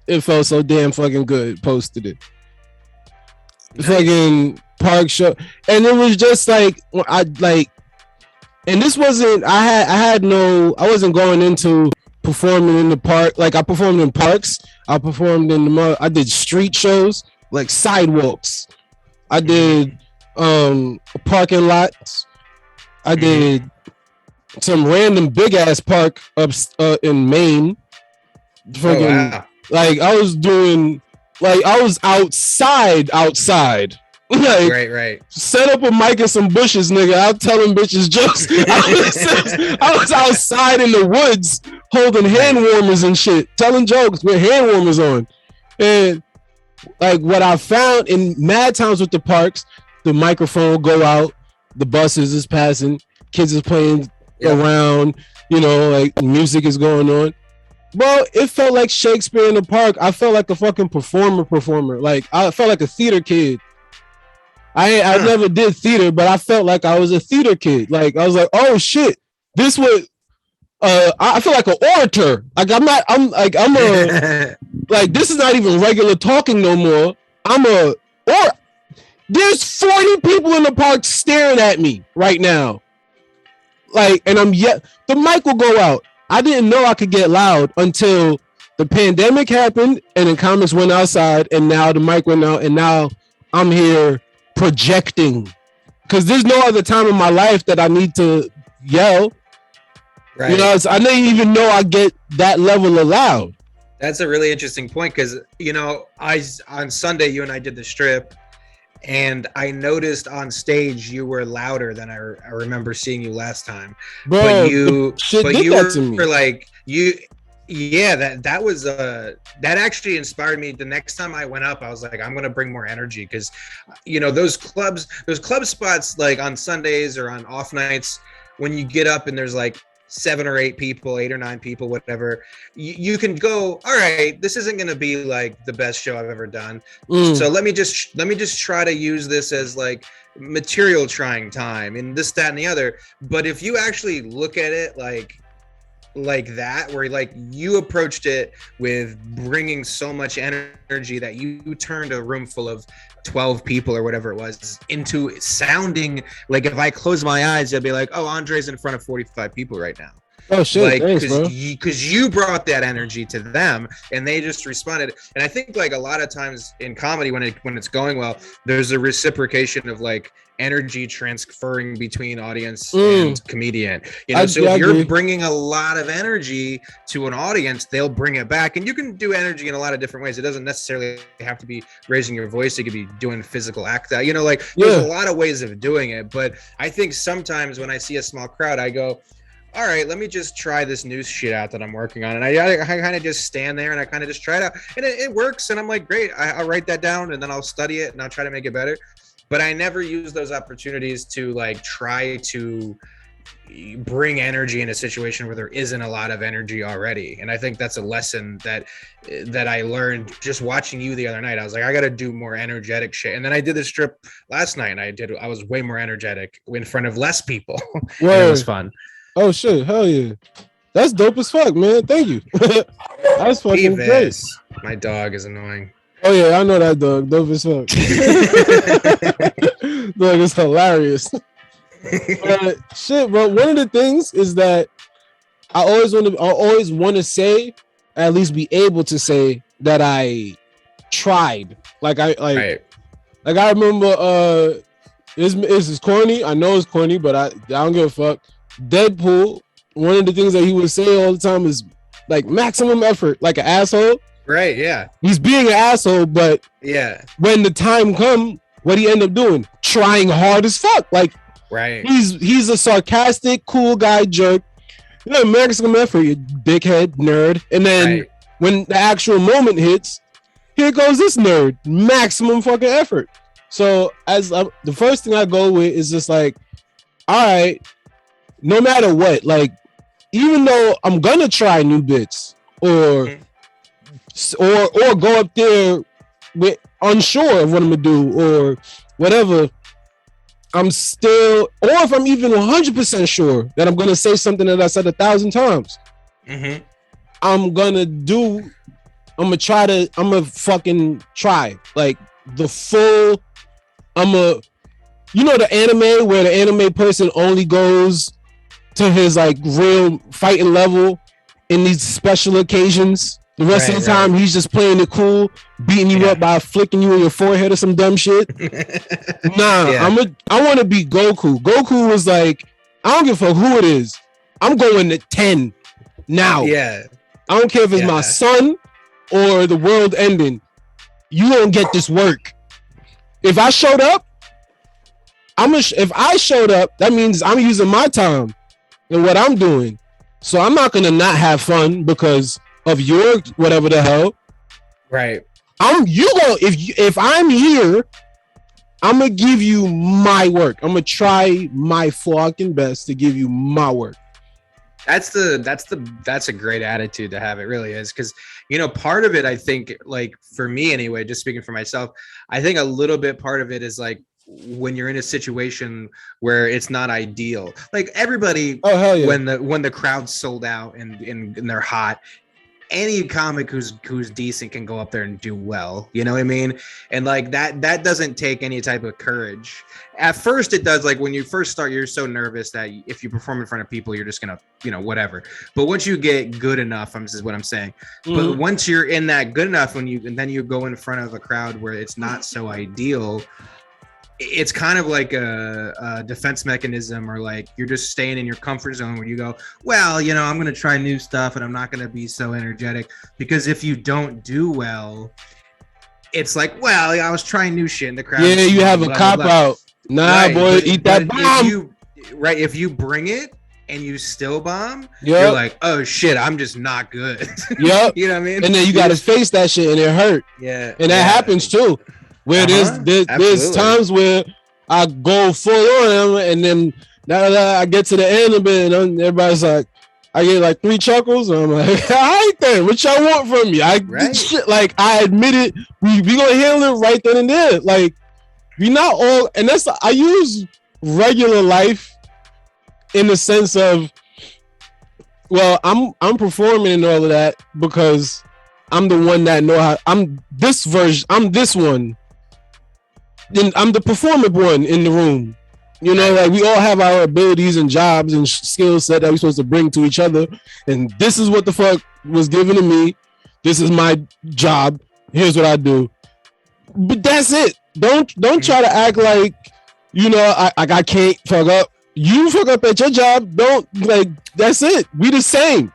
It felt so damn fucking good. Posted it. Nice. Fucking park show, and it was just like and this wasn't. I wasn't going into performing in the park. Like I performed in parks. I performed in I did street shows, like sidewalks. I did parking lots. I did some random big ass park up in Maine. Friggin', wow. Like I was outside. Like, right. Set up a mic and some bushes, nigga. I'll tell them bitches jokes. I was outside in the woods holding hand warmers and shit, telling jokes with hand warmers on. And like what I found in mad times with the parks, the microphone will go out, the buses is passing, kids is playing around, like music is going on. Bro, it felt like Shakespeare in the park. I felt like a fucking performer. Like I felt like a theater kid. I never did theater, but I felt like I was a theater kid. Like I was like, oh shit, this was. I feel like an orator. Like this is not even regular talking no more. There's 40 people in the park staring at me right now. Like, and the mic will go out. I didn't know I could get loud until the pandemic happened and then comics went outside and now the mic went out and now I'm here projecting because there's no other time in my life that I need to yell. Right. I didn't even know I get that level of loud. That's a really interesting point because, on Sunday, you and I did the strip and I noticed on stage you were louder than I remember seeing you last time. Bro, but you were like, that actually inspired me. The next time I went up, I was like, I'm going to bring more energy because, those club spots like on Sundays or on off nights, when you get up and there's like 7 or 8 people, 8 or 9 people, whatever, you can go, all right, this isn't going to be like the best show I've ever done. So let me just try to use this as like material trying time and this, that, and the other. But if you actually look at it like that, where like you approached it with bringing so much energy that you turned a room full of 12 people or whatever it was into sounding like, if I close my eyes, they'll be like, oh, Andre's in front of 45 people right now. Oh shit! Like, thanks, bro. Because you brought that energy to them, and they just responded. And I think like a lot of times in comedy, when it's going well, there's a reciprocation of like energy transferring between audience and comedian. If you're bringing a lot of energy to an audience, they'll bring it back. And you can do energy in a lot of different ways. It doesn't necessarily have to be raising your voice. It could be doing physical act. There's a lot of ways of doing it. But I think sometimes when I see a small crowd, I go, all right, let me just try this new shit out that I'm working on. And I kind of just stand there and I kind of just try it out. And it works. And I'm like, great, I'll write that down and then I'll study it and I'll try to make it better. But I never use those opportunities to like try to bring energy in a situation where there isn't a lot of energy already. And I think that's a lesson that I learned just watching you the other night. I was like, I got to do more energetic shit. And then I did the strip last night and I was way more energetic in front of less people. And it was fun. Oh shit! Hell yeah, that's dope as fuck, man. Thank you. That's fucking great. My dog is annoying. Oh yeah, I know that dog. Dope as fuck. Dog is hilarious. Shit, bro. One of the things is that I always want to say, at least be able to say that I tried. I remember. It's corny. I know it's corny, but I don't give a fuck. Deadpool, one of the things that he would say all the time is like maximum effort, like an asshole. Right, yeah. He's being an asshole, but yeah, when the time comes, what he end up doing? Trying hard as fuck. Like, right. He's a sarcastic, cool guy jerk. Maximum effort, you dickhead nerd. And then when the actual moment hits, here goes this nerd, maximum fucking effort. So the first thing I go with is just like, all right, no matter what, like, even though I'm gonna try new bits or go up there with unsure of what I'm gonna do or whatever, I'm still, or if I'm even 100% sure that I'm gonna say something that I said 1,000 times, I'm gonna fucking try like the full. You know the anime where the anime person only goes to his like real fighting level in these special occasions. The rest of the time he's just playing it cool, beating you up by flicking you in your forehead or some dumb shit. I want to be Goku. Goku was like, I don't give a fuck who it is. I'm going to 10 now. Yeah. I don't care if it's my son or the world ending. You don't get this work. If I showed up, that means I'm using my time and what I'm doing. So I'm not gonna not have fun because of your whatever the hell. Right. If I'm here, I'm gonna give you my work. I'm gonna try my fucking best to give you my work. That's a great attitude to have. It really is. Because, you know, part of it, I think, like for me anyway, just speaking for myself, I think a little bit part of it is like when you're in a situation where it's not ideal, like everybody, when the crowd's sold out and they're hot, any comic who's decent can go up there and do well, you know what I mean? And like that doesn't take any type of courage. At first it does. Like when you first start, you're so nervous that if you perform in front of people, you're just gonna, you know, whatever. But once you get good enough, this is what I'm saying. But once you're in that good enough, and then you go in front of a crowd where it's not so ideal, it's kind of like a defense mechanism, or like you're just staying in your comfort zone where you go, well, you know, I'm going to try new stuff and I'm not going to be so energetic, because if you don't do well, it's like, well, I was trying new shit in the crowd. Yeah, you have a cop out. Nah, boy, eat that bomb. If you bring it and you still bomb, you're like, oh shit, I'm just not good. Yep. You know what I mean? And then you got to face that shit and it hurt. Yeah. And that happens too. Where there's times where I go full on them, and then I get to the end of it, and everybody's like, I get like 3 chuckles, and I'm like, all right then, what y'all want from me? I admit it, we gonna handle it right then and there. Like, we not all, and I use regular life in the sense of, well, I'm performing and all of that because I'm the one that know how. I'm this one. Then I'm the performant one in the room. You know, like we all have our abilities and jobs and skill set that we're supposed to bring to each other. And this is what the fuck was given to me. This is my job. Here's what I do. But that's it. Don't try to act like, you know, I can't fuck up. You fuck up at your job. Don't, like, that's it. We the same.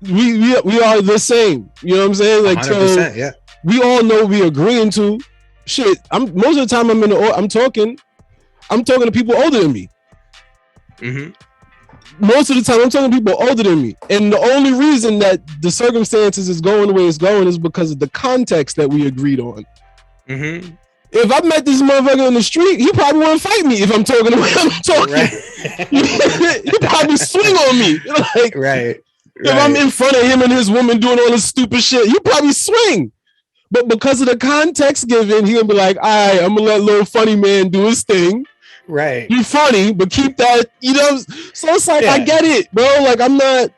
we are the same. You know what I'm saying? Like, so yeah. We all know we agreeing to. Shit, most of the time I'm talking to people older than me. Most of the time I'm talking to people older than me. And the only reason that the circumstances is going the way it's going is because of the context that we agreed on. If I met this motherfucker on the street, he probably wouldn't fight me if I'm talking the way I'm talking. Right. He probably swing on me. Like, right. If I'm in front of him and his woman doing all this stupid shit, he probably swing. But because of the context given, he gonna be like, all right, I'm gonna let little funny man do his thing. Right. You funny, but keep that, you know. So it's like, I get it, bro. Like, I'm not,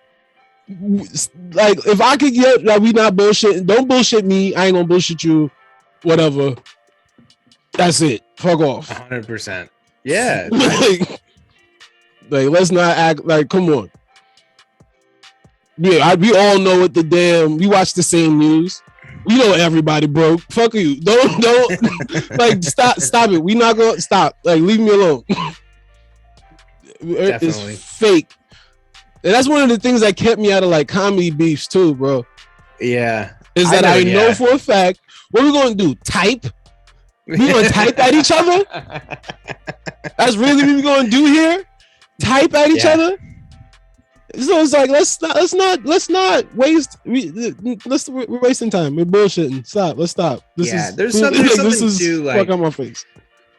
like, if I could get, like, we not bullshitting, don't bullshit me. I ain't gonna bullshit you. Whatever. That's it. Fuck off. 100%. Yeah. like, let's not act like, come on. Yeah, we all know what we watch the same news. We know everybody broke. Fuck you. Don't like stop it. We not gonna stop. Like, leave me alone. Definitely. It's fake. And that's one of the things that kept me out of like comedy beefs too, bro. Yeah. Is that I know for a fact, what we gonna do? Type? We gonna type at each other? That's really what we gonna do here? Type at each other? So it's like let's not waste. We're wasting time. We're bullshitting. Stop. Let's stop. There's something to like. Fuck on my face.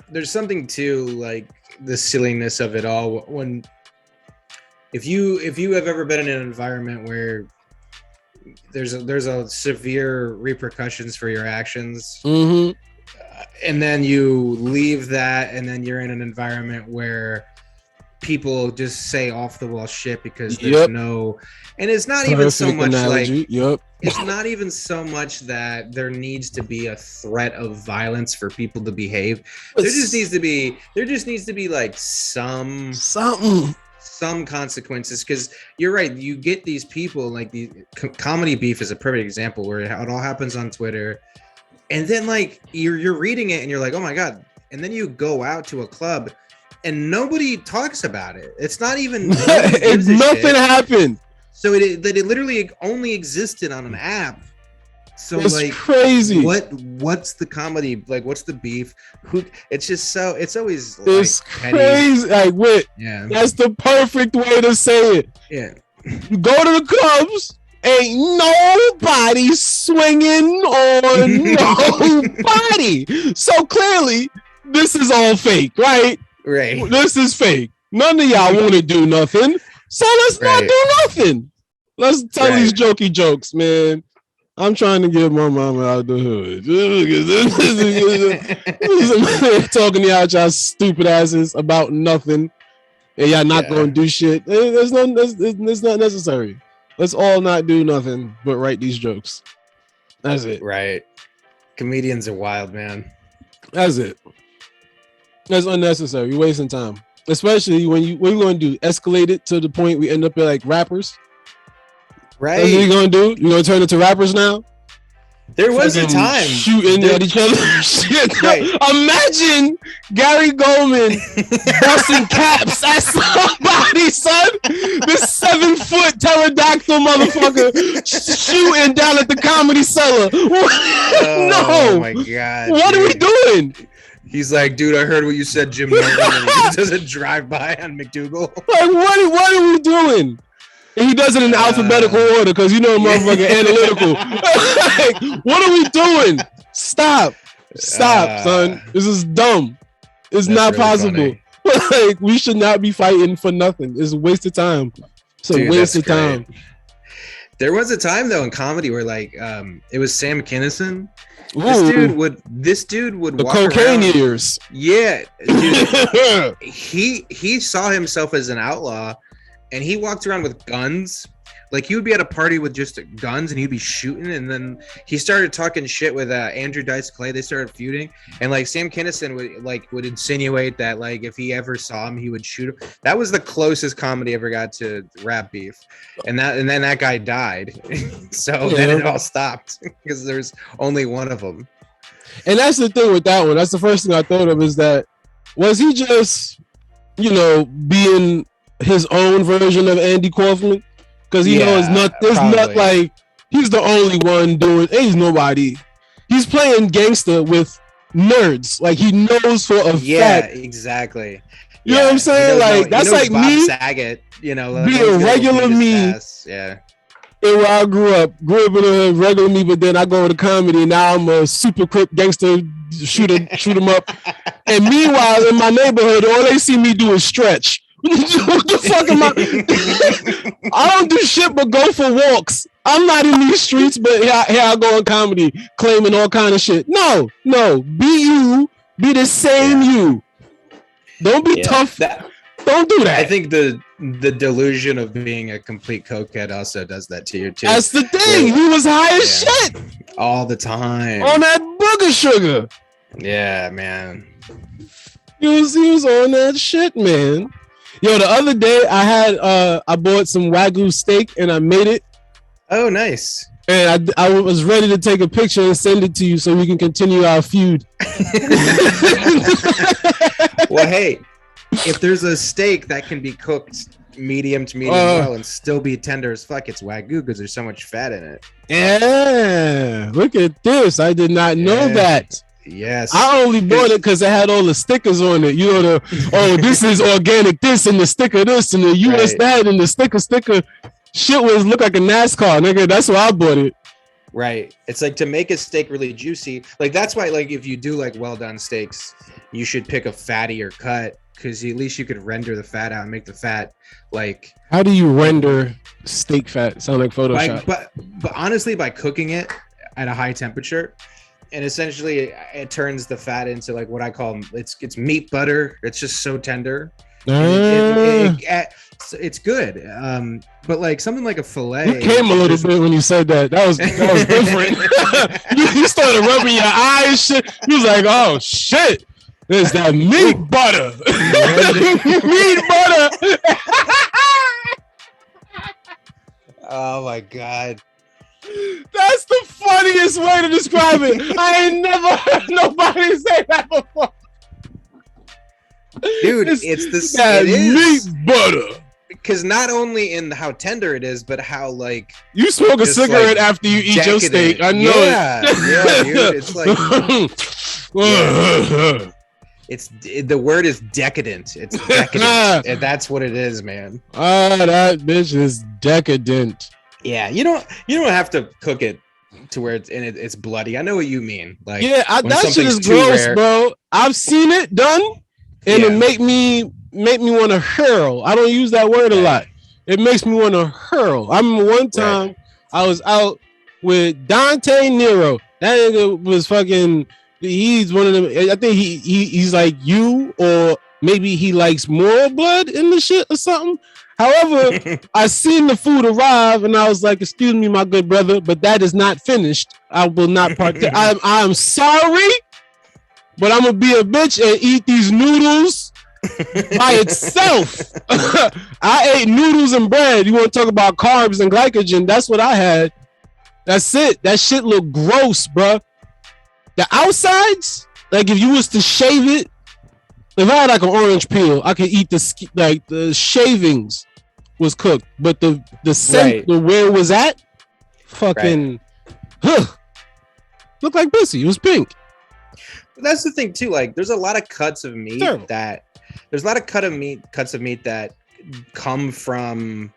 There's something to like the silliness of it all. When if you have ever been in an environment where there's a severe repercussions for your actions, Mm-hmm. And then you leave that, and then you're in an environment where people just say off the wall shit because there's no, and it's not even so much analogy. like it's not even so much that there needs to be a threat of violence for people to behave. There just needs to be like some consequences, because you're right, you get these people like the comedy beef is a perfect example where it all happens on Twitter, and then like you're reading it and you're like, oh my god, and then you go out to a club and nobody talks about it. It's not even nothing happened. So it literally only existed on an app. So it's like crazy. What's the comedy? Like what's the beef? It's just so it's always it's like crazy. Like Whit. Yeah. That's the perfect way to say it. Yeah. You go to the clubs, ain't nobody swinging on nobody. So clearly this is all fake, right? Right. This is fake. None of y'all want to do nothing. So let's not do nothing. Let's tell these jokey jokes, man. I'm trying to get my mama out the hood. Talking to y'all stupid asses about nothing. And y'all not going to do shit. It's not necessary. Let's all not do nothing but write these jokes. That's it. Right. Comedians are wild, man. That's it. That's unnecessary. You're wasting time. Especially what are you going to do? Escalate it to the point we end up like rappers? Right. That's what you going to do? You going to turn into rappers now? There was a time shooting at each other. Shit. Right. Imagine Gary Goldman busting caps at somebody, son. This 7-foot pterodactyl motherfucker shooting down at the Comedy Cellar. Oh my god! What are we doing? He's like, dude, I heard what you said, Jim Morgan. And he just does a drive-by on McDougal. Like, what are we doing? And he does it in alphabetical order because you know motherfucking analytical. Like, what are we doing? Stop, son. This is dumb. It's not really possible. Like, we should not be fighting for nothing. It's a waste of time. It's a waste of time. There was a time though in comedy where like it was Sam Kinison. Ooh. This dude would the walk cocaine around. years. Yeah, dude, he saw himself as an outlaw, and he walked around with guns. Like he would be at a party with just guns and he'd be shooting, and then he started talking shit with Andrew Dice Clay. They started feuding, and like Sam Kinison would insinuate that like if he ever saw him, he would shoot him. That was the closest comedy ever got to rap beef, and then that guy died. So then it all stopped because there's only one of them. And that's the thing with that one. That's the first thing I thought of, is that was he just being his own version of Andy Kaufman? Because it's not like he's the only one doing. He's nobody. He's playing gangster with nerds. Like he knows for a fact. Yeah, exactly. You know what I'm saying? Like that's like Bob me. Saget. Being regular me. Yeah. And where I grew up in a regular me, but then I go into comedy, and now I'm a super crip gangster, shoot 'em up. And meanwhile, in my neighborhood, all they see me do is stretch. What the fuck am I? I don't do shit but go for walks. I'm not in these streets, but here I go in comedy claiming all kind of shit. No, be you, be the same you. Don't be tough. Don't do that. I think the delusion of being a complete cokehead also does that to you too. That's the thing. He was high as shit all the time on that booger sugar. Yeah, man. He was on that shit, man. Yo, the other day I bought some Wagyu steak and I made it. Oh, nice. And I was ready to take a picture and send it to you so we can continue our feud. Well, hey, if there's a steak that can be cooked medium to medium well and still be tender as fuck, it's Wagyu because there's so much fat in it. Yeah, look at this. I did not know that. Yes. I only bought it because it had all the stickers on it. You know, this is organic this and the sticker this and the US Right. that and the sticker. Shit was look like a NASCAR, nigga. That's why I bought it. Right. It's like to make a steak really juicy. Like that's why, like, if you do like well done steaks, you should pick a fattier cut because at least you could render the fat out and make the fat like. How do you render steak fat? Sound like Photoshop. But honestly, by cooking it at a high temperature, and essentially it turns the fat into like what I call it's meat butter. It's just so tender. It's good. But like something like a fillet. You came a little bit when you said that. That was different. you started rubbing your eyes. Shit. You was like, oh shit. There's that meat butter. Meat butter. Oh my god. That's the funniest way to describe it. I ain't never heard nobody say that before. Dude, it's this that it is. meat butter. Because not only in how tender it is, but how like you smoke a just, cigarette like, after you eat your decadent. steak. I know Yeah, dude. It's like the word is decadent. It's decadent. And that's what it is, man. That bitch is decadent. Yeah, you don't have to cook it to where it's bloody. I know what you mean. Like that when shit is something's too gross, rare. bro. I've seen it done, and it make me want to hurl. I don't use that word a lot. It makes me want to hurl. I remember one time I was out with Dante Nero. That nigga was fucking. He's one of them. I think he's like you, or maybe he likes more blood in the shit or something. However, I seen the food arrive and I was like, "Excuse me, my good brother, but that is not finished. I will not partake. I'm sorry, but I'm gonna be a bitch and eat these noodles by itself." I ate noodles and bread. You want to talk about carbs and glycogen? That's what I had. That's it. That shit look gross, bro. The outsides, like if you was to shave it, if I had like an orange peel, I could eat the shavings was cooked, but the scent, the where it was at, fucking, looked like pussy. It was pink. That's the thing too. Like, there's a lot of cuts of meat that come from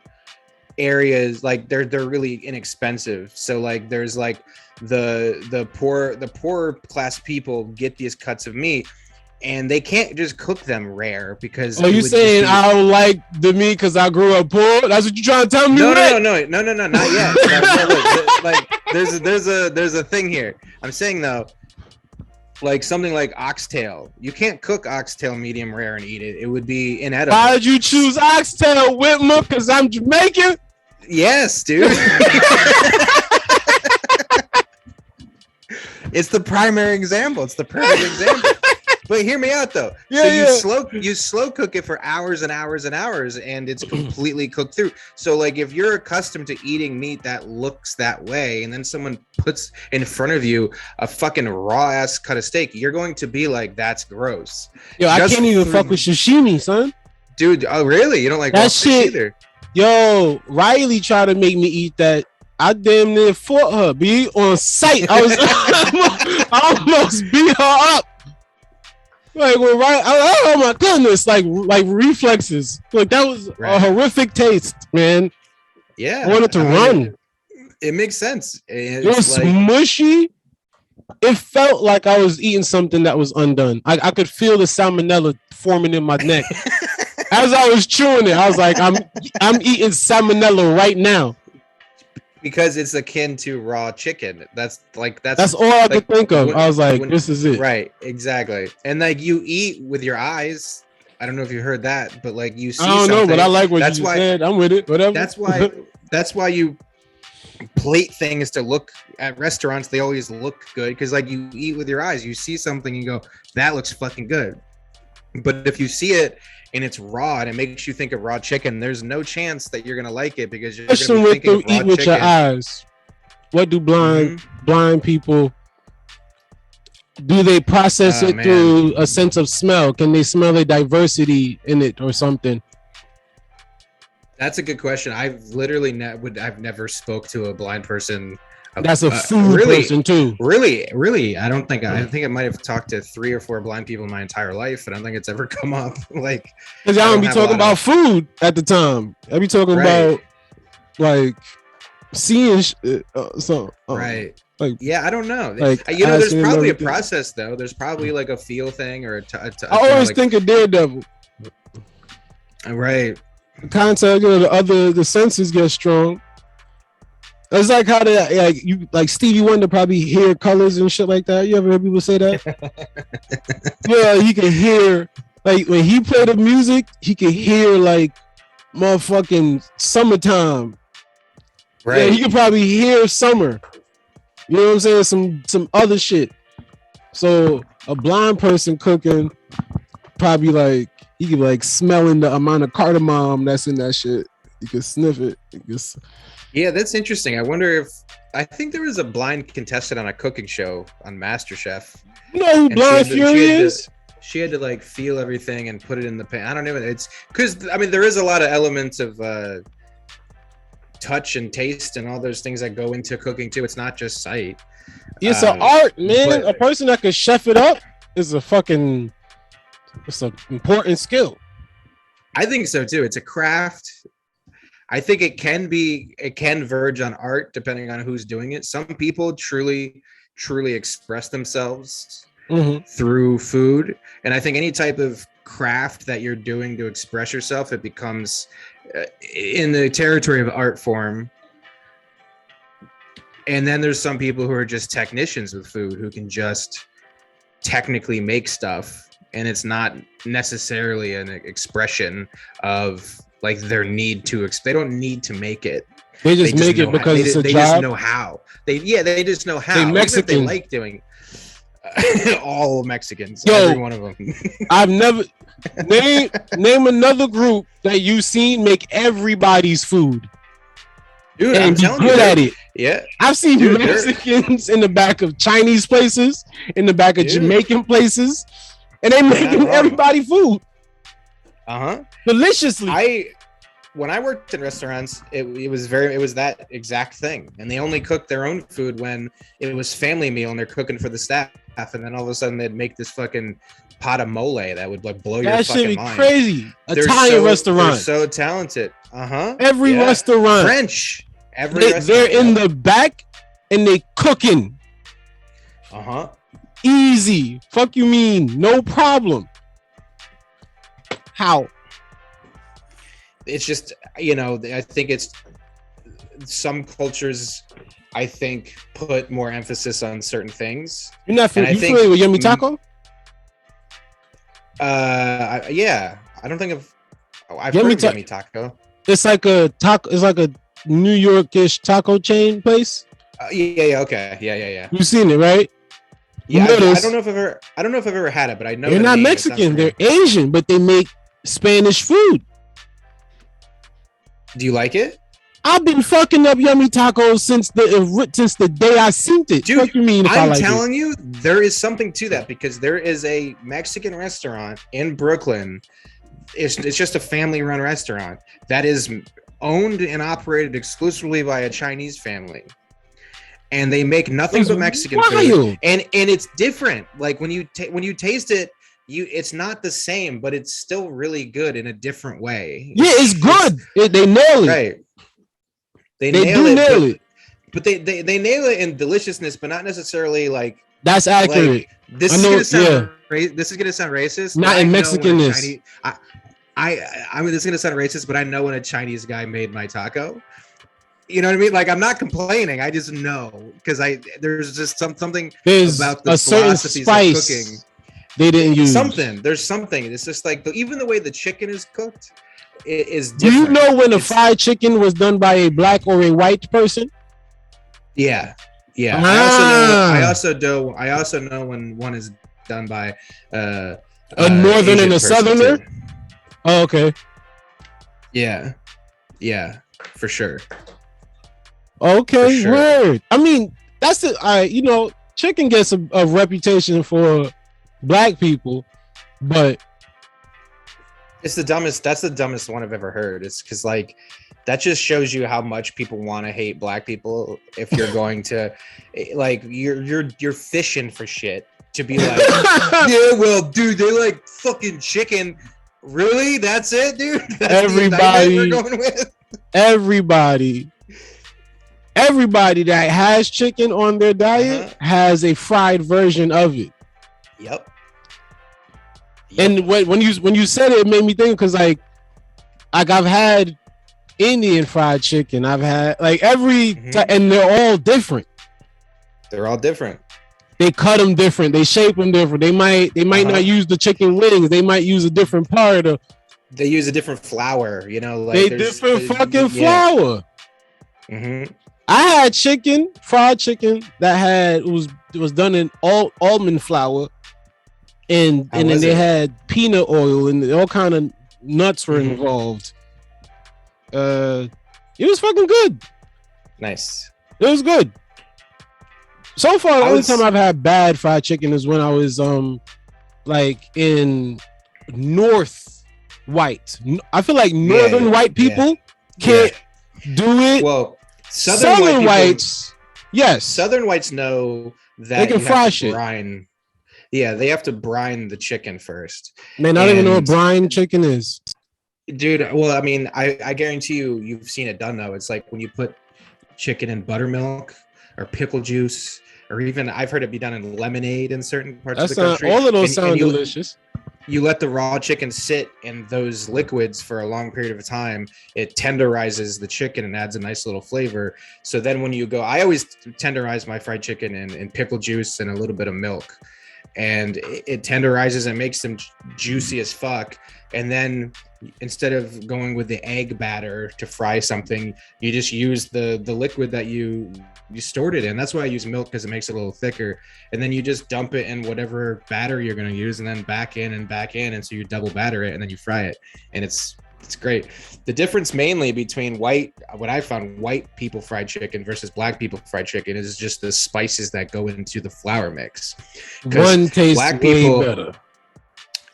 areas like they're really inexpensive. So like there's like the poor class people get these cuts of meat and they can't just cook them rare because. Are you saying I don't like the meat because I grew up poor? That's what you trying to tell me? No, not yet. Like there's a thing here. I'm saying though, like something like oxtail, you can't cook oxtail medium rare and eat it. It would be inedible. Why did you choose oxtail, Whitmer? Because I'm Jamaican. Yes, dude. It's the primary example. It's the perfect example. But hear me out though. You slow cook it for hours and hours and hours, and it's completely cooked through. So like if you're accustomed to eating meat that looks that way, and then someone puts in front of you a fucking raw ass cut of steak, you're going to be like, "That's gross." Yo, I can't even fuck with sashimi, son. Dude, oh really? You don't like that raw shit fish either? Yo, Riley tried to make me eat that. I damn near fought her, be on sight. I almost beat her up. Like when oh my goodness, like reflexes. Like that was a horrific taste, man. Yeah, I wanted to run. It makes sense. It was like, mushy. It felt like I was eating something that was undone. I could feel the salmonella forming in my neck. As I was chewing it, I was like, I'm eating salmonella right now. Because it's akin to raw chicken. That's all I could think of. I was like, this is it. Right, exactly. And like you eat with your eyes. I don't know if you heard that, but like you see. I don't know, but I like what you said. I'm with it. Whatever. That's why you plate things to look at restaurants. They always look good because like you eat with your eyes. You see something, you go, that looks fucking good. But if you see it and it's raw and it makes you think of raw chicken, there's no chance that you're gonna like it because you're gonna be thinking of raw eat with chicken. your eyes. What do blind people do? They process it through a sense of smell? Can they smell a diversity in it or something? That's a good question. I've literally I've never spoke to a blind person That's a food really, person too. really. I don't think I think I might have talked to 3 or 4 blind people in my entire life, and I don't think it's ever come up. Like, Because I y'all don't don't be have a talking lot about of- food at the time. I be talking Right. about like seeing right. like Yeah, I don't know. like You know, there's asking them probably a everything. process though. There's probably like a feel thing or I always think of Daredevil. right. The contact, the senses get strong. It's like how like Stevie Wonder probably hear colors and shit like that. You ever heard people say that? Yeah, he can hear, like when he play the music, he can hear like motherfucking summertime. Right. Yeah, he can probably hear summer. You know what I'm saying? Some other shit. So a blind person cooking probably like he can like smelling the amount of cardamom that's in that shit. You can sniff it. Yeah, that's interesting. I think there was a blind contestant on a cooking show on MasterChef. You know who And Blind Fury is? She had to like feel everything and put it in the pan. I don't know. It's because I mean there is a lot of elements of touch and taste and all those things that go into cooking too. It's not just sight. It's an art, man. but- A person that can chef it up is it's an important skill. I think so too. It's a craft. I think it can verge on art depending on who's doing it. Some people truly express themselves through food, and I think any type of craft that you're doing to express yourself, it becomes in the territory of art form. And then there's some people who are just technicians with food who can just technically make stuff, and it's not necessarily an expression of like their need to they don't need to make it. They just make it because it's a they job. just know how. They just know how. They Even if Mexican. they like doing all Mexicans, Yo, every one of them. I've never name another group that you've seen make everybody's food Dude, I'm and be telling you, good at it. yeah. I've seen Dude, they're- Mexicans in the back of Chinese places, in the back of Dude. Jamaican places, and they not making wrong. everybody food Uh-huh. deliciously. When I worked in restaurants, it was that exact thing. And they only cooked their own food when it was family meal and they're cooking for the staff. And then all of a sudden they'd make this fucking pot of mole that would like blow your That shit fucking be mind. crazy. They're Italian They're restaurant. so talented. Uh-huh. Every Yeah. restaurant. French. Every They're restaurant. in the back and they cooking. Uh-huh. Easy. Fuck you mean? No problem. How? It's just, I think it's some cultures, I think, put more emphasis on certain things. You're not And I you think- familiar with Yummy Taco? Yeah. I don't think I've Yummy heard of Ta- Yummy Taco. It's like a taco. It's like a New Yorkish taco chain place. Yeah. Okay. Yeah. You've seen it, right? Yeah. I Notice- don't know if I've ever had it, but I know They're the not name. It Mexican. sounds They're familiar. Asian, but they make Spanish food. Do you like it? I've been fucking up Yummy Tacos since the day I seen it. Dude, What you mean? If I I'm like it? telling you, there is something to that because there is a Mexican restaurant in Brooklyn. It's just a family-run restaurant that is owned and operated exclusively by a Chinese family, and they make nothing It's but Mexican food. wild. And it's different. Like when you taste it, it's not the same, but it's still really good in a different way. Yeah, it's good. They nail it. Right. They They nail do it, nail it. but they nail it in deliciousness, but not necessarily like That's accurate. this I is know, gonna sound yeah. this is gonna sound racist. Not but in I know when a Mexicanness. Chinese- I mean this is gonna sound racist, but I know when a Chinese guy made my taco. You know what I mean? Like I'm not complaining. I just know because there's just something There's about the a certain philosophies of spice cooking. they didn't use. There's something. It's just like even the way the chicken is cooked is Do different. you know when a It's- fried chicken was done by a black or a white person? Yeah. Ah. I also know when one is done by A northern Asian and a person, southerner? too. Oh, okay. Yeah, for sure. Okay, For sure. word. I mean, that's it. Chicken gets a reputation for black people, but It's the dumbest. That's the dumbest one I've ever heard. It's because like That just shows you how much people want to hate black people. If you're going to, like, you're fishing for shit to be like, yeah, well, dude, they like fucking chicken. Really? That's it, dude? That's Everybody, the indictment we're going with? everybody that has chicken on their diet has a fried version of it. Yep. And when you said it, it made me think, because like I've had Indian fried chicken. I've had like and they're all different. They're all different. They cut them different. They shape them different. They might not use the chicken wings. They might use a different part of. They use a different flour. You know, like they different fucking flour. Mm-hmm. I had fried chicken that had was done in almond flour, and then they had peanut oil and all kind of nuts were involved. It was fucking good. Nice. It was good. So far, the only time I've had bad fried chicken is when I was like in North White. I feel like northern white people can't do it. Well, southern whites, yes. Southern whites know that they can fry shit. Brine. Yeah, they have to brine the chicken first. Man, I don't even know what brine chicken is. Dude, well, I mean, I guarantee you've seen it done though. It's like when you put chicken in buttermilk or pickle juice, or even I've heard it be done in lemonade in certain parts of the country. All of those sound delicious. You let the raw chicken sit in those liquids for a long period of time. It tenderizes the chicken and adds a nice little flavor. So then when you go, I always tenderize my fried chicken in pickle juice and a little bit of milk. And it tenderizes and makes them juicy as fuck. And then instead of going with the egg batter to fry something, you just use the liquid that you stored it in. That's why I use milk, because it makes it a little thicker. And then you just dump it in whatever batter you're going to use, and then back in. And so you double batter it and then you fry it. And it's great. The difference mainly between what I found white people fried chicken versus black people fried chicken is just the spices that go into the flour mix. One tastes way better.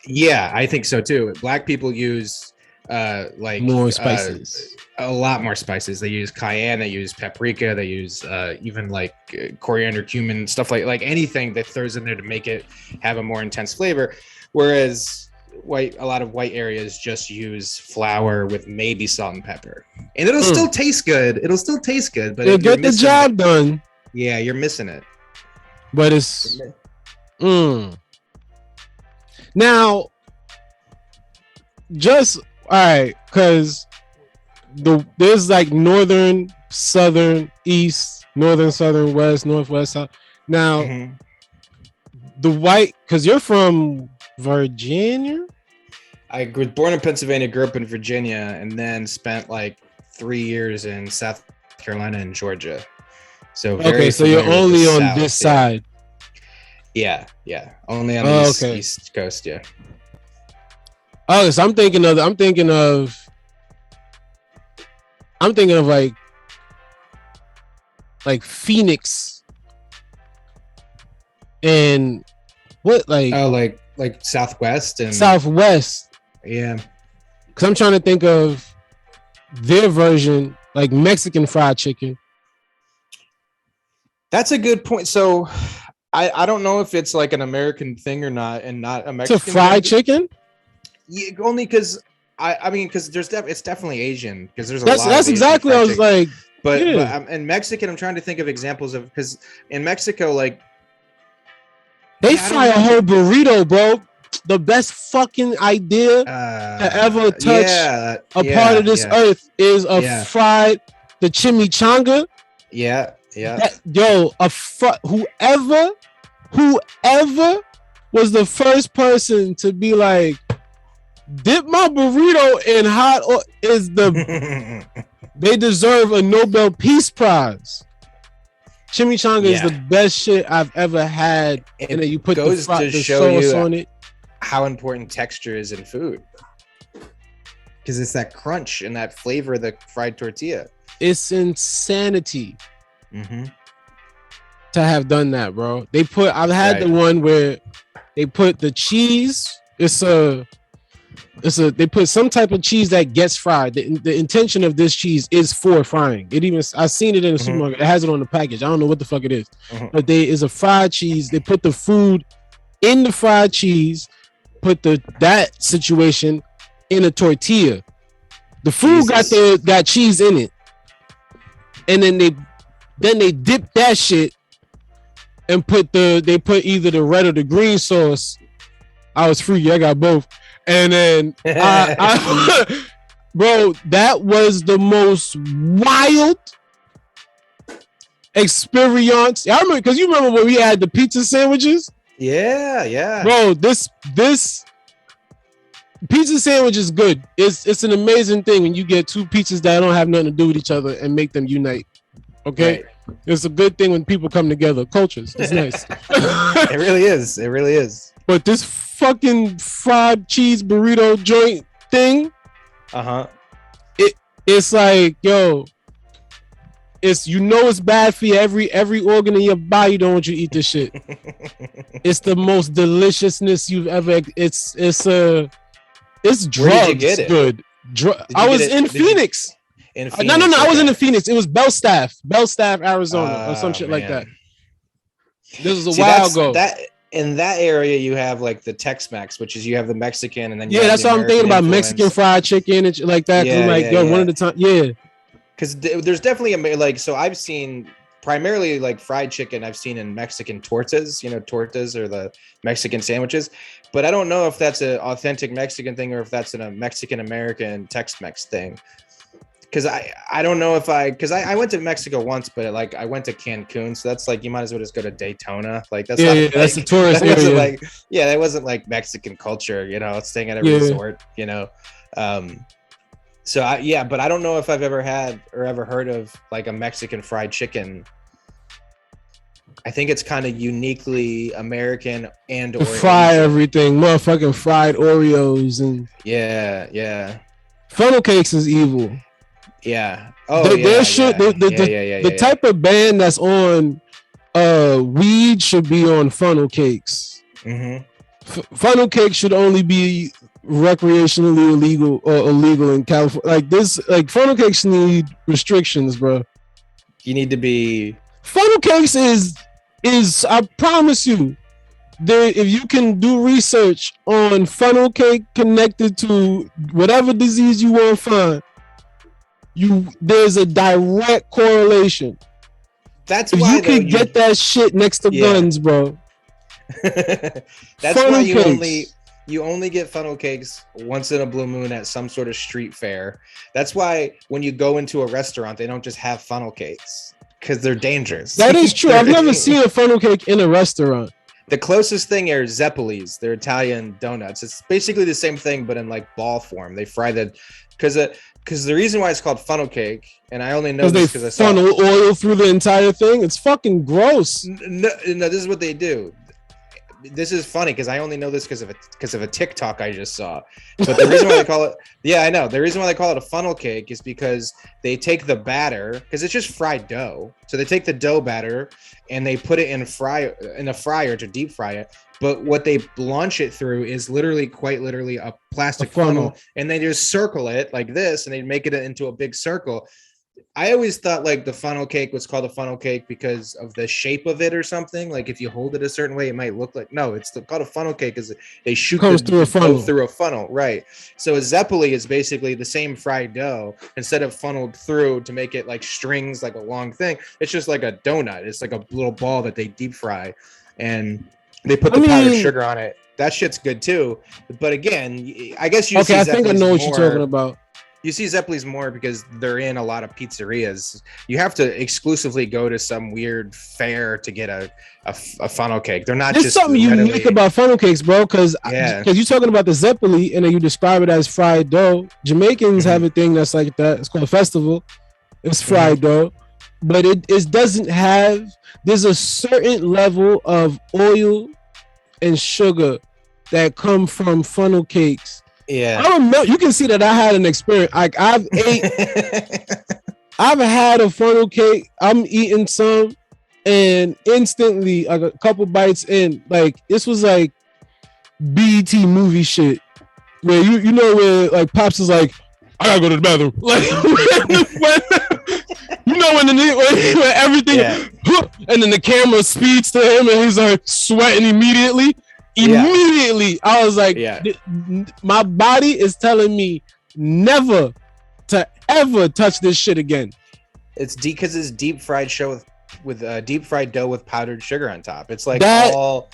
Yeah, I think so too. Black people use like more spices, a lot more spices. They use cayenne, they use paprika, they use even like coriander, cumin, stuff like anything that throws in there to make it have a more intense flavor. Whereas a lot of white areas just use flour with maybe salt and pepper, and it'll still taste good. But it'll get the job done. Yeah, you're missing it. But it's now just all right, because there's like northern, southern, east, northern, southern, west, northwest, south. Now the white, because you're from Virginia. I was born in Pennsylvania, grew up in Virginia, and then spent like 3 years in South Carolina and Georgia. So so you're only on South, this side. Yeah, only on the east coast. Yeah. Oh, so I'm thinking of like Phoenix and what like Southwest and Southwest. Yeah, because I'm trying to think of their version, like Mexican fried chicken. That's a good point. So I don't know if it's like an American thing or not, and not a Mexican. To fried chicken? Yeah, only because I mean, because it's definitely Asian, because there's that's exactly what I was like. But in Mexican, I'm trying to think of examples of, because in Mexico, like they fry a whole burrito, bro. The best fucking idea to ever touch part of this earth is fried the chimichanga. Yeah. Whoever was the first person to be like, dip my burrito in hot oil they deserve a Nobel Peace Prize. Chimichanga is the best shit I've ever had. And then you put the sauce on it. How important texture is in food, because it's that crunch and that flavor of the fried tortilla. It's insanity to have done that, bro. I've had the one where they put the cheese. It's a They put some type of cheese that gets fried. The intention of this cheese is for frying. I've seen it in the supermarket. It has it on the package. I don't know what the fuck it is, but there is a fried cheese. They put the food in the fried cheese, put that situation in a tortilla. The food got cheese in it, and then they dip that shit and put either the red or the green sauce. I was freaky. I got both. And then, bro, that was the most wild experience. I remember because you remember when we had the pizza sandwiches. Yeah. Bro, this pizza sandwich is good. It's an amazing thing when you get two pizzas that don't have nothing to do with each other and make them unite. Okay, right. It's a good thing when people come together. Cultures, it's nice. It really is. It really is. But this fucking fried cheese burrito joint thing, it's like, yo, it's bad for you. Every organ in your body don't want you to eat this shit. It's the most deliciousness you've ever. It's drugs. Where did you get it? Good. I was in Phoenix. In Phoenix. No, I wasn't in Phoenix. It was Belstaff, Arizona, or some shit like that. This was a while ago. In that area, you have like the Tex-Mex, which is you have the Mexican, and then that's what I'm thinking about. Mexican fried chicken and shit like that. One of the time, because there's definitely so I've seen primarily like fried chicken. I've seen in Mexican tortas. Tortas are the Mexican sandwiches, but I don't know if that's an authentic Mexican thing or if that's a Mexican American Tex-Mex thing. Because I don't know if I went to Mexico once, but like I went to Cancun, so that's like you might as well just go to Daytona. Like that's that's the tourist area. That wasn't like Mexican culture, staying at a resort, So but I don't know if I've ever had or ever heard of like a Mexican fried chicken. I think it's kind of uniquely American and fry everything, motherfucking fried Oreos and funnel cakes is evil. Yeah. The type of band that's on weed should be on funnel cakes. Funnel cakes should only be recreationally illegal or illegal in California. Like this, like funnel cakes need restrictions, bro. You need to be funnel cakes is I promise you, if you can do research on funnel cake connected to whatever disease you want to find. There's a direct correlation. That's if why you can get that shit next to guns, bro. That's funnel why cakes. you only get funnel cakes once in a blue moon at some sort of street fair. That's why when you go into a restaurant, they don't just have funnel cakes because they're dangerous. That is true. I've never seen a funnel cake in a restaurant. The closest thing are Zeppelis. They're Italian donuts. It's basically the same thing, but in like ball form. They fry because the reason why it's called funnel cake, and I only know this because I saw funnel oil through the entire thing. It's fucking gross. No, this is what they do. This is funny because I only know this because of a TikTok I just saw. But the reason why they call it, I know the reason why they call it a funnel cake is because they take the batter because it's just fried dough. So they take the dough batter and they put it in a fryer to deep fry it. But what they launch it through is quite literally a plastic funnel, and they just circle it like this, and they make it into a big circle. I always thought like the funnel cake was called a funnel cake because of the shape of it or something. Like if you hold it a certain way, it might look like it's called a funnel cake because they shoot through a funnel, right? So a zeppoli is basically the same fried dough instead of funneled through to make it like strings, like a long thing. It's just like a donut. It's like a little ball that they deep fry, and they put the powdered sugar on it. That shit's good too. But again, I guess you see I think I know what you're talking about. You see Zeppelis more because they're in a lot of pizzerias. You have to exclusively go to some weird fair to get a funnel cake. They're not. There's something unique about funnel cakes, bro. Because you're talking about the Zeppeli and then you describe it as fried dough. Jamaicans have a thing that's like that. It's called a festival. It's fried dough, but it doesn't have. There's a certain level of oil and sugar that come from funnel cakes. Yeah, I don't know. You can see that I had an experience. Like I've had a funnel cake. I'm eating some, and instantly, like a couple bites in, like this was like BET movie shit. where you know where like Pops is like, I gotta go to the bathroom. Like you know when everything and then the camera speeds to him and he's like sweating immediately. Immediately, I was like, my body is telling me never to ever touch this shit again. It's because it's deep fried show with deep fried dough with powdered sugar on top. It's like it's all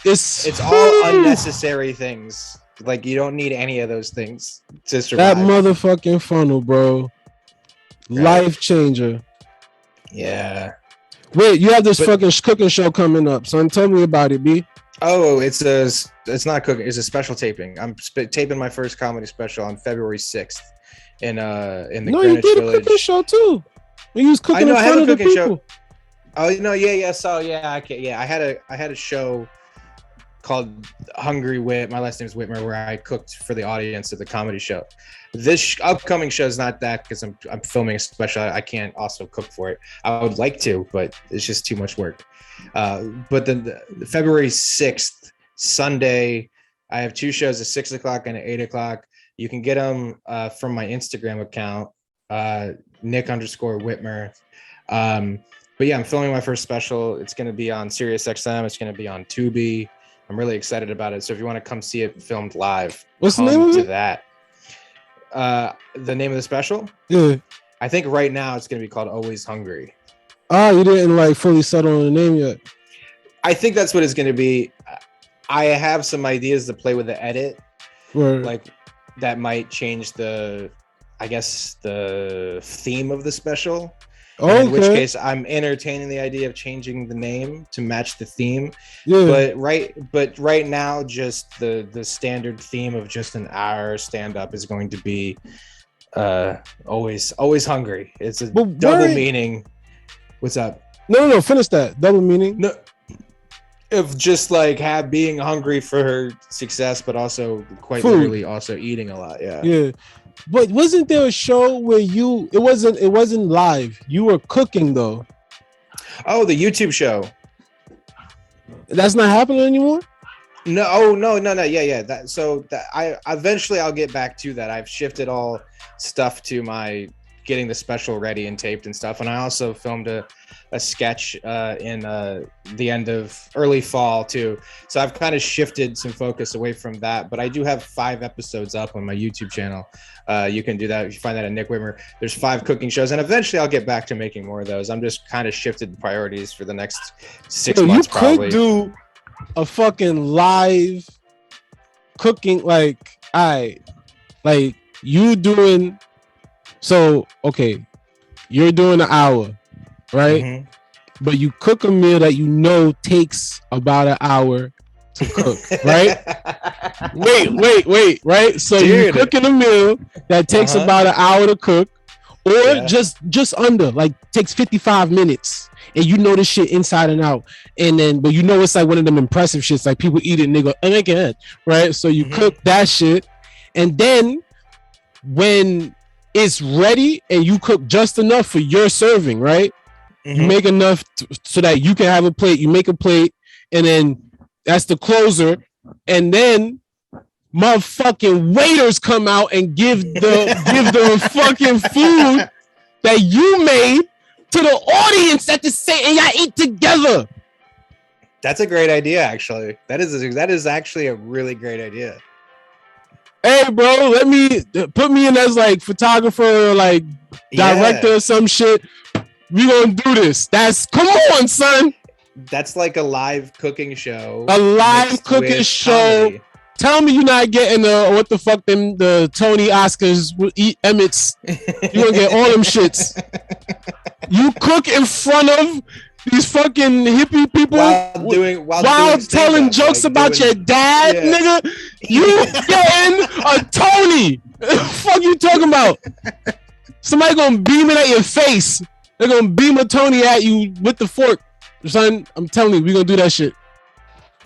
unnecessary things. Like you don't need any of those things to survive. That motherfucking funnel, bro. Life changer. Yeah. Wait, you have this fucking cooking show coming up, son. Tell me about it, B. Oh, it's not cooking. It's a special taping. I'm taping my first comedy special on February 6th in the Greenwich you did Village. a cooking show too. You was cooking in front of the people. Show. Oh no, yeah. So I had a show called Hungry Wit. My last name is Whitmer, where I cooked for the audience at the comedy show. This upcoming show is not that because I'm filming a special. I can't also cook for it. I would like to, but it's just too much work. But then the February 6th, Sunday, I have two shows at 6 o'clock and at 8 o'clock. You can get them from my Instagram account, Nick_Whitmer. But yeah, I'm filming my first special. It's going to be on SiriusXM. It's going to be on Tubi. I'm really excited about it. So if you want to come see it filmed live, what's the name of it? That. The name of the special? Yeah. I think right now it's going to be called Always Hungry. Oh, you didn't like fully settle on the name yet. I think that's what it's going to be. I have some ideas to play with the edit. Right. Like that might change the theme of the special. In which case I'm entertaining the idea of changing the name to match the theme. Yeah. But right now, just the standard theme of just an hour stand up is going to be always hungry. It's a double meaning. What's up? No, finish that. Double meaning. No. Of just like being hungry for her success, but also quite literally also eating a lot. Yeah. Yeah. But wasn't there a show where it wasn't live? You were cooking though. Oh, the YouTube show. That's not happening anymore? No. Yeah. I eventually I'll get back to that. I've shifted all stuff to my getting the special ready and taped and stuff. And I also filmed a sketch in the end of early fall too. So I've kind of shifted some focus away from that, but I do have 5 episodes up on my YouTube channel. You can do that if you find that at Nick Whitmer. There's 5 cooking shows, and eventually I'll get back to making more of those. I'm just kind of shifted priorities for the next 6 months. You could do a fucking live cooking, like you doing. So okay, you're doing an hour, right? Mm-hmm. But you cook a meal that you know takes about an hour to cook, right? wait, right? So you're cooking a meal that takes about an hour to cook, or just under, like takes 55 minutes, and you know this shit inside and out. And then, but you know it's like one of them impressive shits, like people eat it and they go, oh my god, right? So you cook that shit, and then when it's ready and you cook just enough for your serving, right? Mm-hmm. You make enough so that you can have a plate. You make a plate, and then that's the closer. And then motherfucking waiters come out and give the fucking food that you made to the audience at the same, and y'all eat together. That's a great idea, actually. That is actually a really great idea. Hey, bro, put me in as like photographer or like director or some shit. We gonna do this. Come on, son. That's like a live cooking show. A live cooking show. Comedy. Tell me you're not getting what the fuck the Tony Oscars Emmets. You gonna get all them shits. You cook in front of these fucking hippie people while telling jokes like about your dad, nigga. You getting a Tony? Fuck you talking about? Somebody gonna beam it at your face. They're gonna beam a Tony at you with the fork, son. I'm telling you, we gonna do that shit.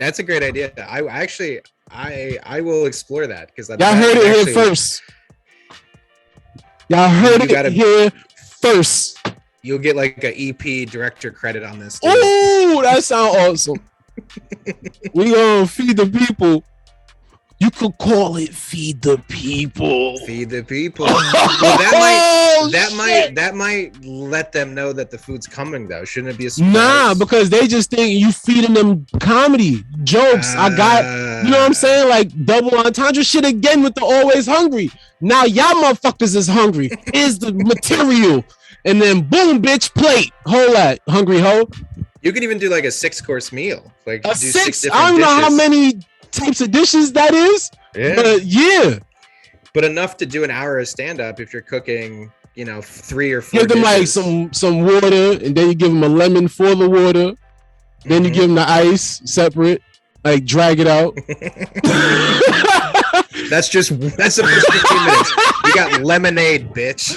That's a great idea. I will explore that because y'all heard it here first. Y'all heard it here first. You'll get like an EP director credit on this. Oh, that sounds awesome. We gonna feed the people You could call it feed the people. Feed the people. Well, that Oh, might let them know that the food's coming though. Shouldn't it be a surprise? Nah, because they just think you feeding them comedy jokes. I got, you know what I'm saying? Like double entendre shit again with the always hungry. Now y'all motherfuckers is hungry. Here's the material. And then boom, bitch, plate. Whole lot. Hungry hoe. You could even do like a 6-course meal. Like A do six. different I don't know how dishes. many types of dishes that is. Yeah. But yeah. But enough to do an hour of stand up if you're cooking, 3 or 4 Give them like dishes. some water, and then you give them a lemon for the water. Then you Mhm. give them the ice separate, like drag it out. That's the first 15 minutes. You got lemonade, bitch.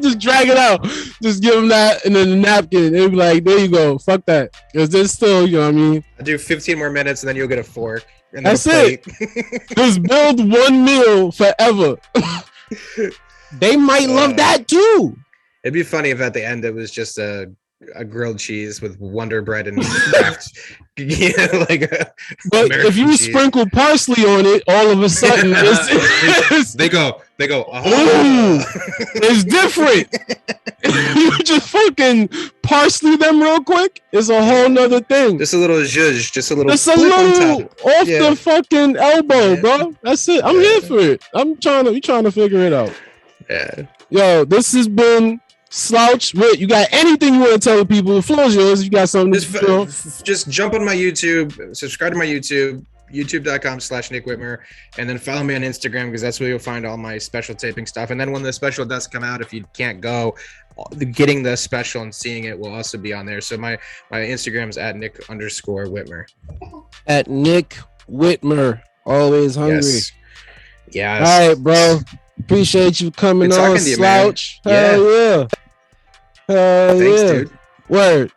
Just drag it out. Just give them that and then the napkin. They'll be like, there you go. Fuck that. Because there's still, you know what I mean? I'll do 15 more minutes and then you'll get a fork. And then That's a plate. Just build one meal forever. They might love that too. It'd be funny if at the end it was just a grilled cheese with Wonder Bread and Kraft. But American if you cheese. sprinkle parsley on it, all of a sudden it's they go, ooh, it's different. You just fucking parsley them real quick. It's a whole nother thing. just a little zhuzh, just a little It's a flip on little top. off Yeah. the fucking elbow, Yeah. bro. That's it. I'm Yeah. here for it. You trying to figure it out. Yeah. Yo, this has been Slouch. Wait, you got anything you want to tell the people? The floor is yours. You got something Just, to feel? just jump on my YouTube, subscribe to my YouTube, youtube.com/Nick Whitmer, and then follow me on Instagram because that's where you'll find all my special taping stuff. And then when the special does come out, if you can't go, getting the special and seeing it will also be on there. So my Instagram is at Nick_Whitmer. At Nick Whitmer, always hungry. Yes. Yes. All right, bro. Appreciate you coming Good on, talking to you, man. Slouch. Hell yeah. Hell Thanks, yeah. dude. Word.